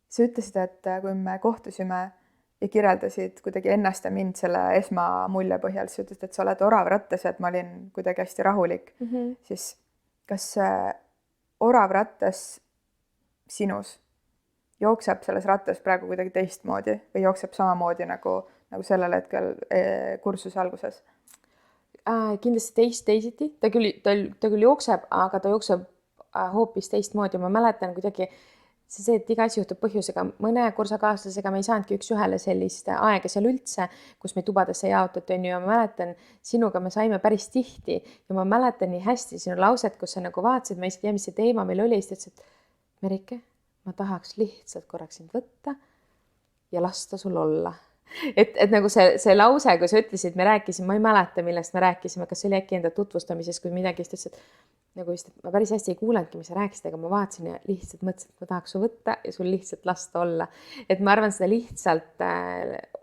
Sa ütlesid, et kui me kohtusime ja kirjeldasid kuidagi ennast ja mind selle esmamulje põhjal, sa ütlesid, et sa oled orav rattas ja et ma olin kuidagi hästi rahulik, siis kas orav rattas sinus jookseb selles rattas praegu kuidagi teistmoodi või jookseb samamoodi nagu sellel hetkel kursuse alguses? Kindlasti teisiti. Ta küll jookseb, aga ta jookseb hoopis teistmoodi. Ma mäletan kuidagi see, et iga asi juhtub põhjusega. Mõne kursakaaslasega me ei saanudki üks-ühele sellist aega seal üldse, kus me tubadesse jaotati, on ju, ja ma mäletan, sinuga me saime päris tihti ja ma mäletan nii hästi sinu lauset, kus sa nagu vaatasid, ma ei tea, mis see teema meil oli, siis ütlesid, et Merike, ma tahaks lihtsalt korraks sind võtta ja lasta sul olla. Et nagu see lause, kui sa ütlesid, me rääkisime, ma ei mäleta, millest me rääkisime, kas see oli äkki enda tutvustamises, kui midagi ütlesid, nagu vist, et ma päris hästi ei kuulenudki, mis sa rääkisid, aga ma vaatasin ja lihtsalt mõtlesin, et ma tahaks su võtta ja sul lihtsalt lasta olla. Et ma arvan, seda lihtsalt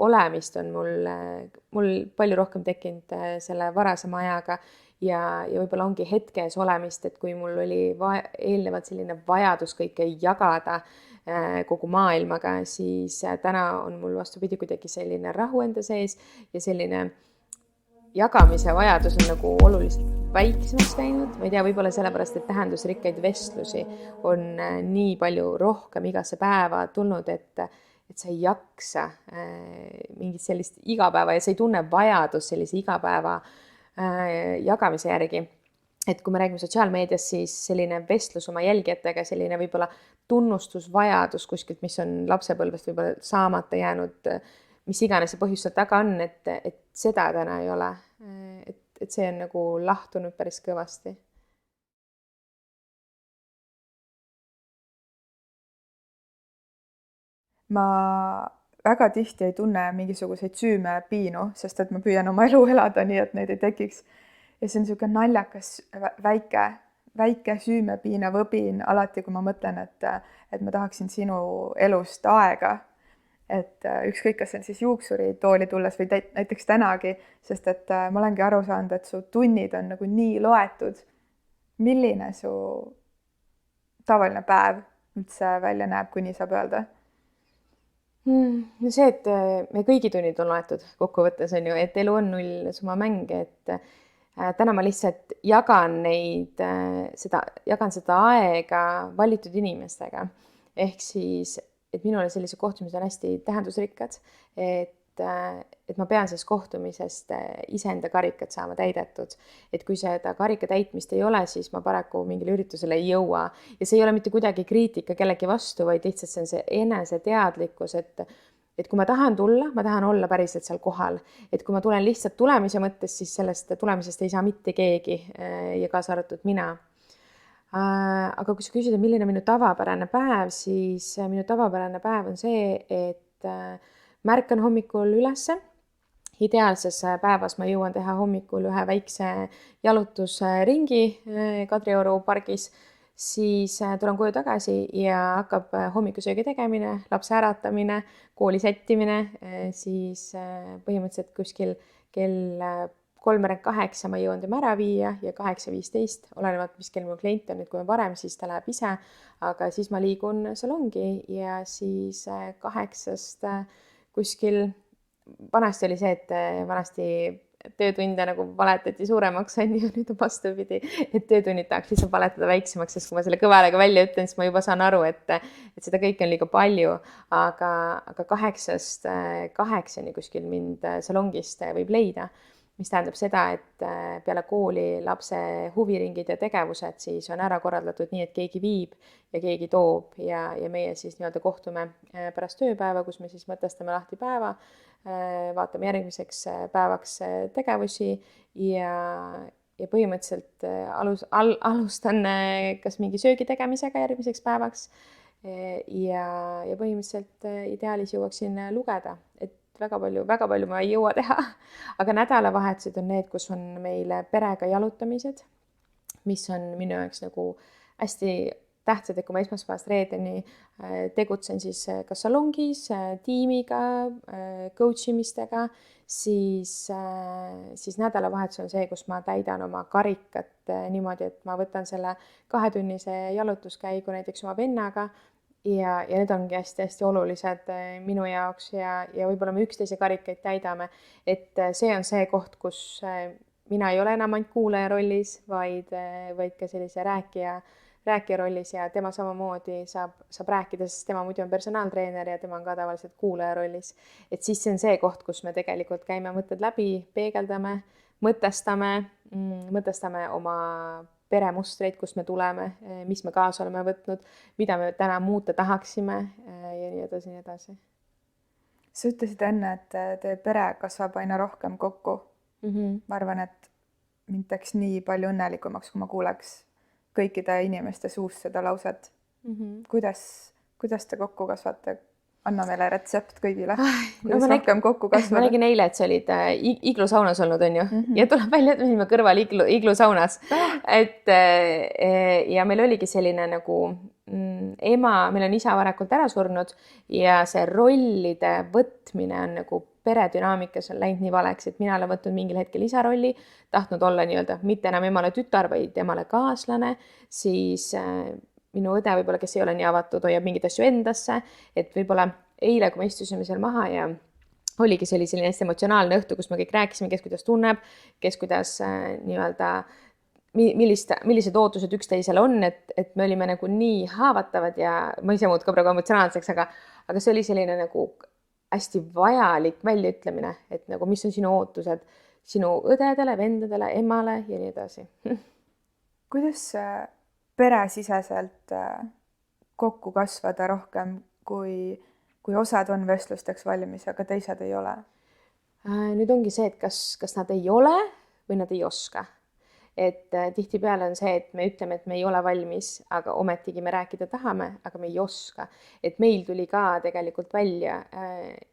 olemist on mul palju rohkem tekkinud selle varasema ajaga ja võib-olla ongi hetkes olemist, et kui mul oli eelnevalt selline vajadus kõike jagada kogu maailmaga, siis täna on mul vastupidi kuidagi selline rahu enda sees ja selline jagamise vajadus on nagu oluliselt väiksemaks läinud. Ma ei tea, võib-olla sellepärast, et tähendusrikkaid vestlusi on nii palju rohkem igasse päeva tulnud, et sa ei jaksa mingit sellist igapäeva ja sa ei tunne vajadus sellise igapäeva jagamise järgi. Et kui me räägime sotsiaalmeedias, siis selline vestlus oma jälgijatega, selline võib-olla tunnustusvajadus kuskilt, mis on lapsepõlvest võib-olla saamata jäänud, mis iganes see põhjus seal taga on, et seda täna ei ole. Et see on nagu lahtunud päris kõvasti. ma väga tihti ei tunne mingisuguseid süümepiinu, sest et ma püüan oma elu elada nii, et neid ei tekiks. Ja see on niisugune naljakas väike süümepiina võbin alati, kui ma mõtlen, et ma tahaksin sinu elust aega. Et ükskõik, kas see on siis juuksuritooli tulles või näiteks tänagi, sest et ma olengi aru saanud, et su tunnid on nagu nii loetud. Milline su tavaline päev üldse välja näeb, kui nii saab öelda? No see, et me kõigi tunnid on loetud kokkuvõttes on ju, et elu on nullsumma mäng, et täna ma lihtsalt jagan seda aega valitud inimestega. Ehk siis, et minule sellised kohtumised on hästi tähendusrikkad, et ma pean sellest kohtumisest iseenda karikat saama täidetud. Et kui seda karika täitmist ei ole, siis ma paraku mingile üritusele ei jõua. Ja see ei ole mitte kuidagi kriitika kellegi vastu, vaid lihtsalt see on see eneseteadlikkus, et kui ma tahan tulla, ma tahan olla päriselt seal kohal. Et kui ma tulen lihtsalt tulemise mõttes, siis sellest tulemisest ei saa mitte keegi ja kaasa arvatud mina. Aga kui sa küsid, milline minu tavapärane päev, siis minu tavapärane päev on see, et märkan hommikul ülesse. Ideaalses päevas ma jõuan teha hommikul ühe väikse jalutusringi Kadrioru pargis, siis tulen koju tagasi ja hakkab hommikusöögi tegemine, lapse äratamine, kooli sättimine, siis põhimõtteliselt kuskil kell 7:38 ma jõuan tema ära viia ja 8:15, olenevalt mis kell mul klient on, et kui on varem, siis ta läheb ise, aga siis ma liigun salongi ja siis 8-st kuskil, vanasti oli see, et vanasti töötunde nagu valetati suuremaks, on ju, nüüd on vastupidi, et töötunnid tahaks lihtsalt valetada väiksemaks, sest kui ma selle kõva häälega välja ütlen, siis ma juba saan aru, et seda kõike on liiga palju, aga 8-st 8-ni kuskil mind salongist võib leida, mis tähendab seda, et peale kooli lapse huviringid ja tegevused siis on ära korraldatud nii, et keegi viib ja keegi toob ja meie siis nii-öelda kohtume pärast tööpäeva, kus me siis mõtestame lahti päeva, vaatame järgmiseks päevaks tegevusi ja põhimõtteliselt alustan kas mingi söögi tegemisega järgmiseks päevaks ja põhimõtteliselt ideaalis jõuaksin lugeda, et väga palju ma ei jõua teha, aga nädalavahetused on need, kus on meil perega jalutamised, mis on minu jaoks nagu hästi tähtsad, et kui ma esmaspäevast reedeni tegutsen siis kas salongis, tiimiga, coach imistega, siis nädalavahetus on see, kus ma täidan oma karikat niimoodi, et ma võtan selle 2-tunnise jalutuskäigu näiteks oma vennaga, ja need ongi hästi-hästi olulised minu jaoks ja võib-olla me üksteise karikaid täidame, et see on see koht, kus mina ei ole enam ainult kuulaja rollis, vaid ka sellise rääkija rollis ja tema samamoodi saab rääkida, sest tema muidu on personaaltreener ja tema on ka tavaliselt kuulaja rollis. Et siis see on see koht, kus me tegelikult käime mõtted läbi, peegeldame, mõtestame oma peremustreid, kust me tuleme, mis me kaasa oleme võtnud, mida me täna muuta tahaksime ja nii edasi, nii edasi. Sa ütlesid enne, et teie pere kasvab aina rohkem kokku. Ma arvan, et mind teeks nii palju õnnelikumaks, kui ma kuuleks kõikide inimeste suust seda lauset. Kuidas te kokku kasvate? Anna meile retsept kõigile, kuidas rohkem kokku kasvada. Ma nägin eile, et sa olid iglusaunas olnud, on ju, ja tuleb välja, et me olime kõrval iglusaunas. Ja meil oligi selline nagu meil on isa varakult ära surnud ja see rollide võtmine on nagu peredünaamikas on läinud nii valeks, et mina olen võtnud mingil hetkel isa rolli, tahtnud olla nii-öelda mitte enam emale tütar, vaid emale kaaslane, siis minu õde võib-olla, kes ei ole nii avatud, hoiab mingid asju endasse, et võib-olla eile, kui me istusime seal maha ja oligi selline hästi emotsionaalne õhtu, kus me kõik rääkisime, kes kuidas tunneb, kes kuidas nii-öelda, millised ootused üksteisel on, et me olime nagu nii haavatavad ja ma ise muud ka praegu emotsionaalseks, aga see oli selline nagu hästi vajalik väljaütlemine, et nagu mis on sinu ootused sinu õdedele, vendadele, emale ja nii edasi. Kuidas peresiseselt kokku kasvada rohkem, kui osad on vestlusteks valmis, aga teised ei ole? Nüüd ongi see, et kas nad ei ole või nad ei oska. et tihtipeale on see, et me ütleme, et me ei ole valmis, aga ometigi me rääkida tahame, aga me ei oska. Et meil tuli ka tegelikult välja,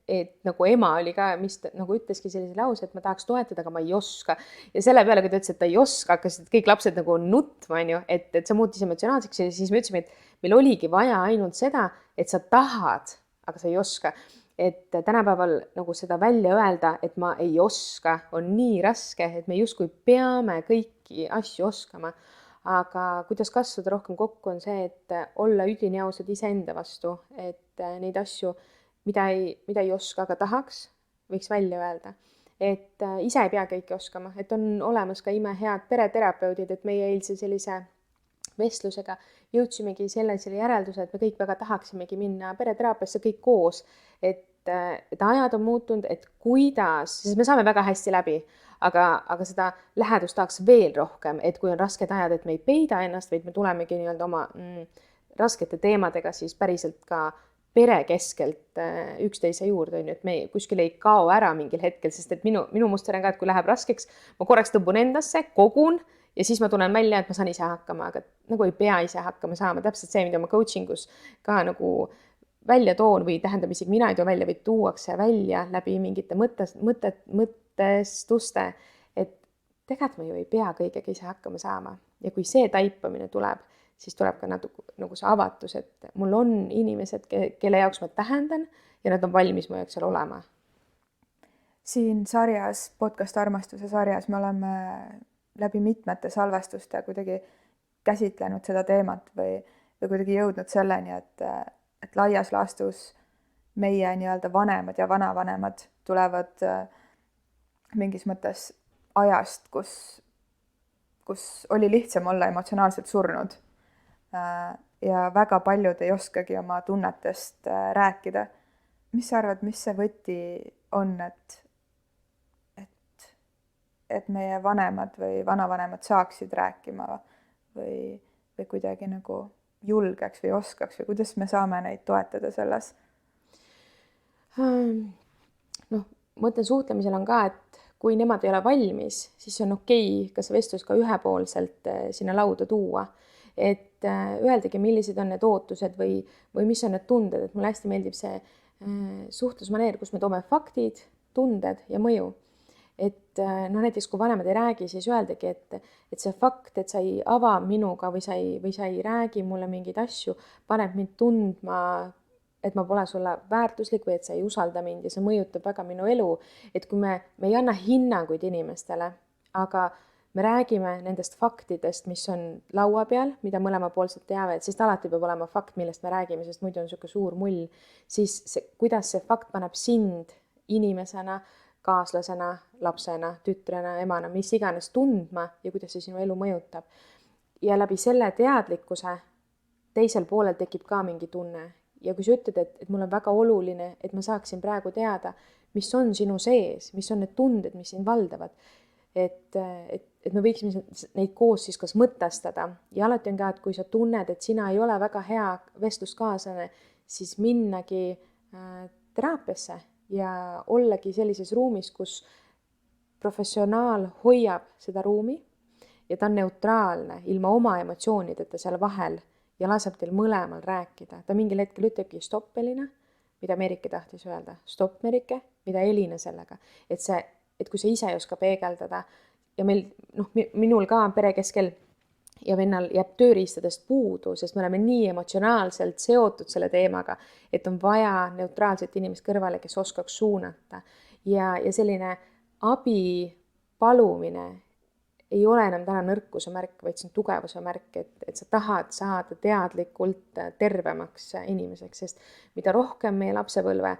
et nagu ema oli ka, mis ta, nagu ütleski sellise lause, et ma tahaks toetada, aga ma ei oska. Ja selle peale, kui ta ütles, et ta ei oska, hakkasid kõik lapsed nagu nutma, on ju, et see muutis emotsionaalseks ja siis me ütlesime, et meil oligi vaja ainult seda, et sa tahad, aga sa ei oska. Et tänapäeval nagu seda välja öelda, et ma ei oska, on nii raske, et me justkui peame kõiki asju oskama. Aga kuidas kasvada rohkem kokku on see, et olla üdini ausad iseenda vastu, et neid asju, mida ei oska, aga tahaks, võiks välja öelda. Et ise ei pea kõike oskama, et on olemas ka imehead pereterapeudid, et meie eilse sellise vestlusega jõudsimegi sellisele järelduse, et me kõik väga tahaksimegi minna pereteraapiasse kõik koos, et ajad on muutunud, et kuidas, sest me saame väga hästi läbi, aga seda lähedust tahaks veel rohkem, et kui on rasked ajad, et me ei peida ennast, vaid me tulemegi nii-öelda oma raskete teemadega siis päriselt ka pere keskelt üksteise juurde, on ju, et me kuskil ei kao ära mingil hetkel, sest et minu muster on ka, et kui läheb raskeks, ma korraks tõmbun endasse, kogun ja siis ma tulen välja, et ma saan ise hakkama, aga nagu ei pea ise hakkama saama. Täpselt see, mida ma coachingus ka nagu välja toon või tähendab isegi mina ei too välja, või tuuakse välja läbi mingite mõtestuste, et tegelikult ma ju ei pea kõigega ise hakkama saama. Ja kui see taipamine tuleb, siis tuleb ka nagu see avatus, et mul on inimesed, kelle jaoks ma tähendan ja nad on valmis mu jaoks seal olema. Siin sarjas, podcast Armastuse sarjas me oleme läbi mitmete salvestuste kuidagi käsitlenud seda teemat või kuidagi jõudnud selleni, et laias laastus meie nii-öelda vanemad ja vanavanemad tulevad mingis mõttes ajast, kus oli lihtsam olla emotsionaalselt surnud. Ja väga paljud ei oskagi oma tunnetest rääkida. Mis sa arvad, mis see võti on, et meie vanemad või vanavanemad saaksid rääkima või kuidagi nagu julgeks või oskaks või kuidas me saame neid toetada selles? Noh, ma mõtlen, suhtlemisel on ka, et kui nemad ei ole valmis, siis on okei ka see vestlus ka ühepoolselt sinna lauda tuua. Et öeldagi, millised on need ootused või mis on need tunded, et mulle hästi meeldib see suhtlusmaneer, kus me toome faktid, tunded ja mõju. Et no näiteks kui vanemad ei räägi, siis öeldagi, et see fakt, et sa ei ava minuga või sa ei räägi mulle mingeid asju, paneb mind tundma, et ma pole sulle väärtuslik või et sa ei usalda mind ja see mõjutab väga minu elu. Et kui me ei anna hinnanguid inimestele, aga me räägime nendest faktidest, mis on laua peal, mida mõlemapoolselt teavad, sest alati peab olema fakt, millest me räägime, sest muidu on niisugune suur mull, siis kuidas see fakt paneb sind inimesena, kaaslasena, lapsena, tütrena, emana, mis iganes tundma ja kuidas see sinu elu mõjutab. Ja läbi selle teadlikkuse teisel poolel tekib ka mingi tunne. Ja kui sa ütled, et mul on väga oluline, et ma saaksin praegu teada, mis on sinu sees, mis on need tunded, mis sind valdavad, et me võiksime neid koos siis kas mõtestada. Ja alati on ka, et kui sa tunned, et sina ei ole väga hea vestluskaaslane, siis minnagi teraapiasse ja ollagi sellises ruumis, kus professionaal hoiab seda ruumi ja ta on neutraalne, ilma oma emotsioonideta seal vahel ja laseb teil mõlemal rääkida. Ta mingil hetkel ütlebki stopp, Elina, mida Merike tahtis öelda. Stopp, Merike, mida Elina sellega. Et kui sa ise ei oska peegeldada ja meil, minul ka pere keskel ja vennal jääb tööriistadest puudu, sest me oleme nii emotsionaalselt seotud selle teemaga, et on vaja neutraalset inimest kõrvale, kes oskaks suunata. Ja selline abi palumine ei ole enam täna nõrkuse märk, vaid see on tugevuse märk, et sa tahad saada teadlikult tervemaks inimeseks, sest mida rohkem meie lapsepõlve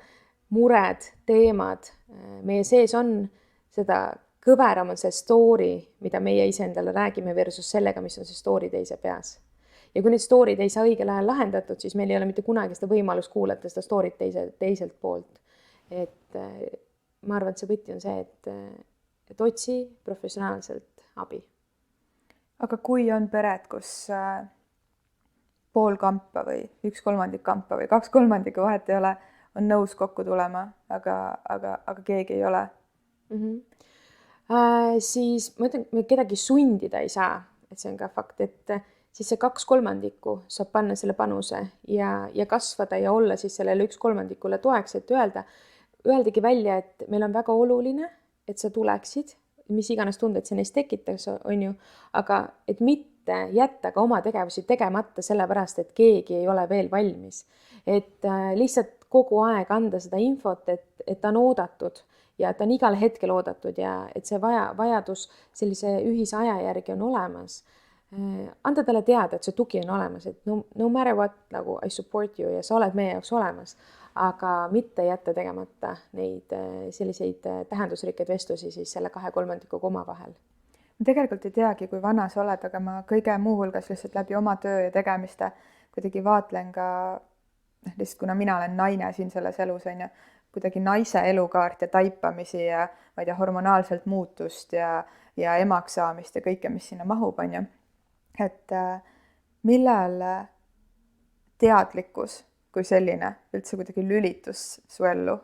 mured, teemad meie sees on, seda kõveram on see story, mida meie iseendale räägime versus sellega, mis on see story teise peas. Ja kui need story'd ei saa õigel ajal lahendatud, siis meil ei ole mitte kunagi seda võimalust kuulata seda story't teiselt poolt. Et ma arvan, et see võti on see, et otsi professionaalselt abi. Aga kui on pered, kus pool kampa või 1/3 kampa või 2/3 vahet ei ole, on nõus kokku tulema, aga keegi ei ole? Siis ma ütlen, me kedagi sundida ei saa, et see on ka fakt, et siis see 2/3 saab panna selle panuse ja kasvada ja olla siis sellele 1/3 toeks, et öeldagi välja, et meil on väga oluline, et sa tuleksid, mis iganes tunded see neist tekitaks, on ju, aga et mitte jätta ka oma tegevusi tegemata sellepärast, et keegi ei ole veel valmis. Et lihtsalt kogu aeg anda seda infot, et ta on oodatud ja ta on igal hetkel oodatud ja et see vajadus sellise ühise aja järgi on olemas. Anda talle teada, et see tugi on olemas, et no matter what, nagu I support you ja sa oled meie jaoks olemas, aga mitte jätta tegemata neid selliseid tähendusrikkeid vestlusi siis selle 2/3 omavahel. Ma tegelikult ei teagi, kui vana sa oled, aga ma kõige muu hulgas lihtsalt läbi oma töö ja tegemiste kuidagi vaatlen ka, lihtsalt kuna mina olen naine siin selles elus, on ju, kuidagi naise elukaart ja taipamisi ja ma ei tea, hormonaalselt muutust ja emaks saamist ja kõike, mis sinna mahub, on ju. Et millal teadlikkus kui selline üldse kuidagi lülitus su ellu?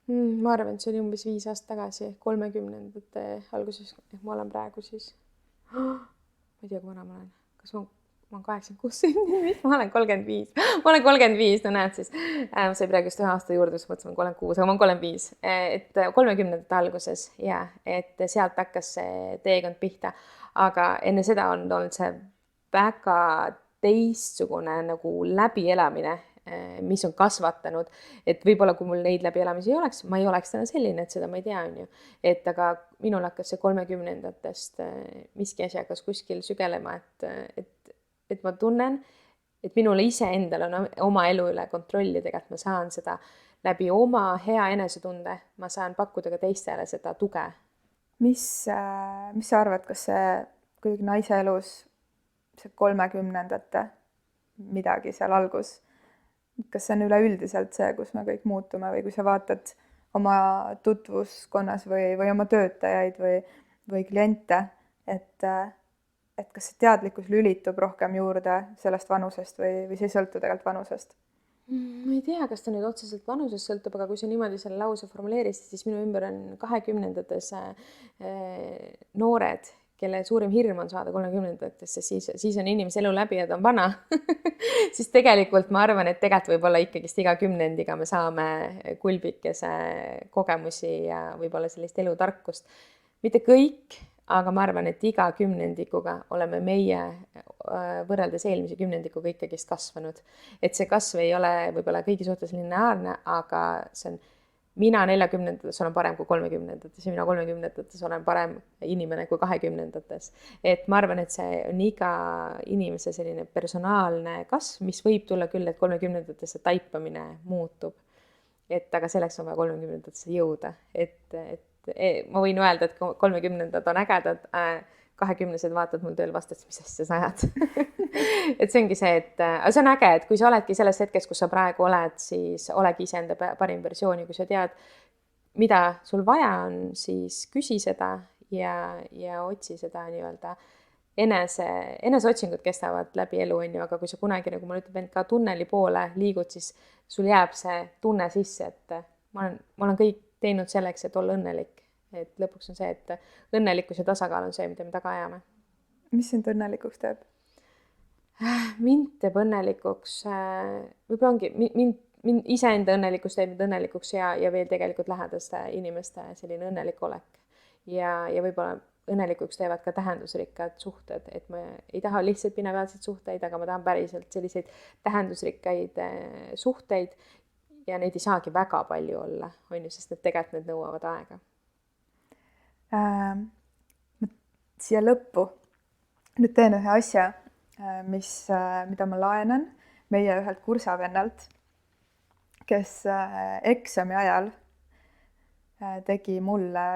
Ma arvan, et see oli umbes 5 aastat tagasi, 30ndate alguses, ma olen praegu siis, ma ei tea, kui vana ma olen, kas ma olen 86 sündinud, ma olen 35, ma olen 35, no näed siis, ma sai praegu just 1 aasta juurde, siis mõtlesin, ma olen 36, aga ma olen 35, et 30ndate alguses ja, et sealt hakkas see teekond pihta, aga enne seda on olnud see väga teistsugune nagu läbielamine, mis on kasvatanud, et võib-olla kui mul neid läbielamisi ei oleks, ma ei oleks täna selline, et seda ma ei tea, on ju. Et aga minul hakkas see 30ndatest miski asi hakkas kuskil sügelema, et ma tunnen, et minul iseendal on oma elu üle kontrolli, tegelikult ma saan seda läbi oma hea enesetunde, ma saan pakkuda ka teistele seda tuge. Mis sa arvad, kas see kuidagi naise elus, see 30ndate midagi seal algus, kas see on üleüldiselt see, kus me kõik muutume või kui sa vaatad oma tutvuskonnas või oma töötajaid või kliente, et kas see teadlikkus lülitub rohkem juurde sellest vanusest või see ei sõltu tegelikult vanusest? Ma ei tea, kas ta nüüd otseselt vanusest sõltub, aga kui sa niimoodi selle lause formuleerisid, siis minu ümber on 20ndates noored, kelle suurim hirm on saada 30ndatesse, siis on inimese elu läbi ja ta on vana. Siis tegelikult ma arvan, et tegelikult võib-olla ikkagist iga kümnendiga me saame kulbikese kogemusi ja võib-olla sellist elutarkust. Mitte kõik, aga ma arvan, et iga kümnendikuga oleme meie võrreldes eelmise kümnendikuga ikkagist kasvanud. Et see kasv ei ole võib-olla kõigi suhtes lineaarne, aga see on mina 40ndates olen parem kui 30ndates ja mina 30ndates olen parem inimene kui 20ndates. Et ma arvan, et see on iga inimese selline personaalne kasv, mis võib tulla küll, et 30ndatesse taipamine muutub. Et aga selleks on vaja 30ndatesse jõuda. Ma võin öelda, et 30ndad on ägedad, 20-sed vaatad mul tööl vastast, mis asja sa ajad. Et see ongi see, et see on äge, et kui sa oledki selles hetkes, kus sa praegu oled, siis olegi iseenda parim versioon ja kui sa tead, mida sul vaja on, siis küsi seda ja otsi seda nii-öelda eneseotsingud kestavad läbi elu, on ju, aga kui sa kunagi, nagu ma ütlen, ka tunneli poole liigud, siis sul jääb see tunne sisse, et ma olen kõik teinud selleks, et olla õnnelik. Et lõpuks on see, et õnnelikkus ja tasakaal on see, mida me taga ajame. Mis sind õnnelikuks teeb? Mind teeb õnnelikuks, võib-olla ongi, mind iseenda õnnelikus teeb mind õnnelikuks ja veel tegelikult lähedaste inimeste selline õnnelik olek. Ja võib-olla õnnelikuks teevad ka tähendusrikkad suhted, et ma ei taha lihtsalt pinepealseid suhteid, aga ma tahan päriselt selliseid tähendusrikkaid suhteid ja neid ei saagi väga palju olla, on ju, sest tegelikult need nõuavad aega. Siia lõppu nüüd teen ühe asja, mida ma laenan meie ühelt kursavennalt, kes eksami ajal tegi mulle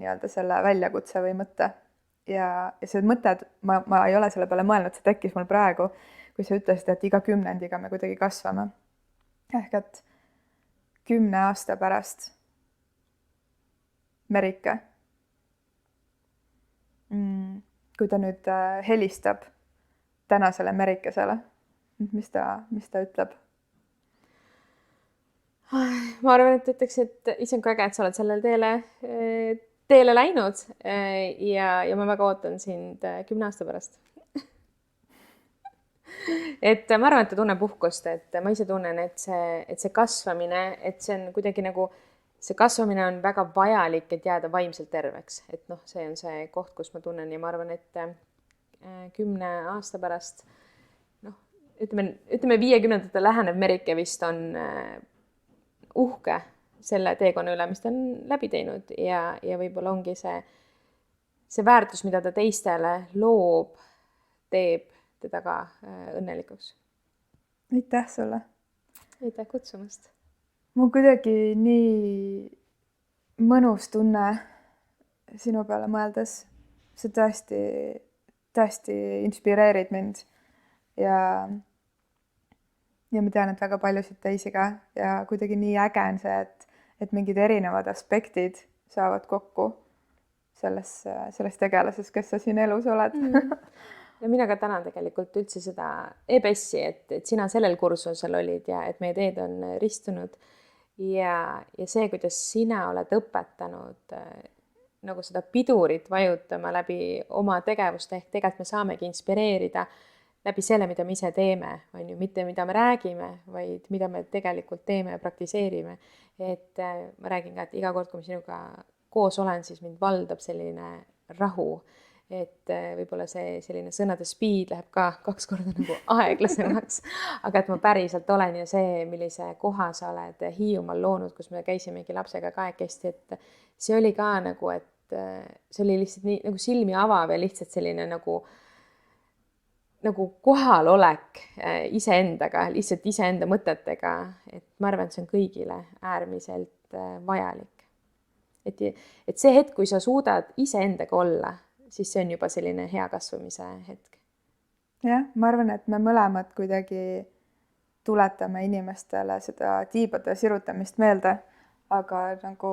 nii-öelda selle väljakutse või mõtte. Ja see mõte, ma ei ole selle peale mõelnud, see tekkis mul praegu, kui sa ütlesid, et iga kümnendiga me kuidagi kasvame. Ehk et 10 aasta pärast Merike, kui ta nüüd helistab tänasele Merikesele, mis ta ütleb? Ma arvan, et ütleks, et issand kui äge, et sa oled sellel teele teele läinud ja ma väga ootan sind 10 aasta pärast. Et ma arvan, et ta tunneb uhkust, et ma ise tunnen, et see kasvamine, et see on kuidagi nagu, see kasvamine on väga vajalik, et jääda vaimselt terveks. Et noh, see on see koht, kus ma tunnen ja ma arvan, et 10 aasta pärast, noh, ütleme 50-ndate lähenev Merike vist on uhke selle teekonna üle, mis ta on läbi teinud ja võib-olla ongi see väärtus, mida ta teistele loob, teeb teda ka õnnelikuks. Aitäh sulle. Aitäh kutsumast. Mul kuidagi nii mõnus tunne sinu peale mõeldes. See tõesti inspireerid mind ja ma tean, et väga paljusid teisi ka ja kuidagi nii äge on see, et mingid erinevad aspektid saavad kokku selles tegelases, kes sa siin elus oled. Ja mina ka tänan tegelikult üldse seda EBS-i, et sina sellel kursusel olid ja et meie teed on ristunud ja see, kuidas sina oled õpetanud nagu seda pidurit vajutama läbi oma tegevuste, ehk tegelikult me saamegi inspireerida läbi selle, mida me ise teeme, on ju, mitte mida me räägime, vaid mida me tegelikult teeme ja praktiseerime. Et ma räägin ka, et iga kord, kui ma sinuga koos olen, siis mind valdab selline rahu. Et võib-olla see selline sõnade speed läheb ka 2 korda nagu aeglasemaks, aga et ma päriselt olen ja see, millise koha sa oled Hiiumaal loonud, kus me käisimegi lapsega kahekesti, et see oli ka nagu, et see oli lihtsalt nii nagu silmi avav ja lihtsalt selline nagu kohalolek iseendaga, lihtsalt iseenda mõtetega, et ma arvan, et see on kõigile äärmiselt vajalik. Et see hetk, kui sa suudad iseendaga olla, siis see on juba selline hea kasvamise hetk. Jah, ma arvan, et me mõlemad kuidagi tuletame inimestele seda tiibade sirutamist meelde, aga nagu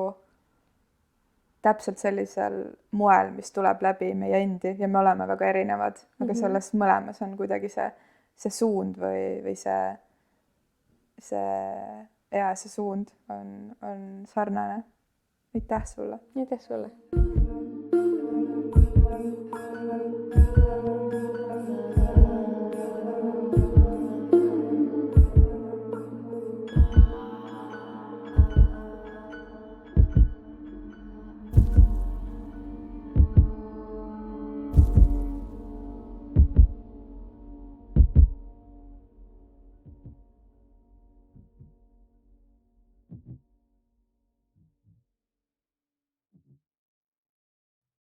täpselt sellisel moel, mis tuleb läbi meie endi ja me oleme väga erinevad, aga selles mõlemas on kuidagi see suund või see suund on sarnane. Aitäh sulle. Aitäh sulle.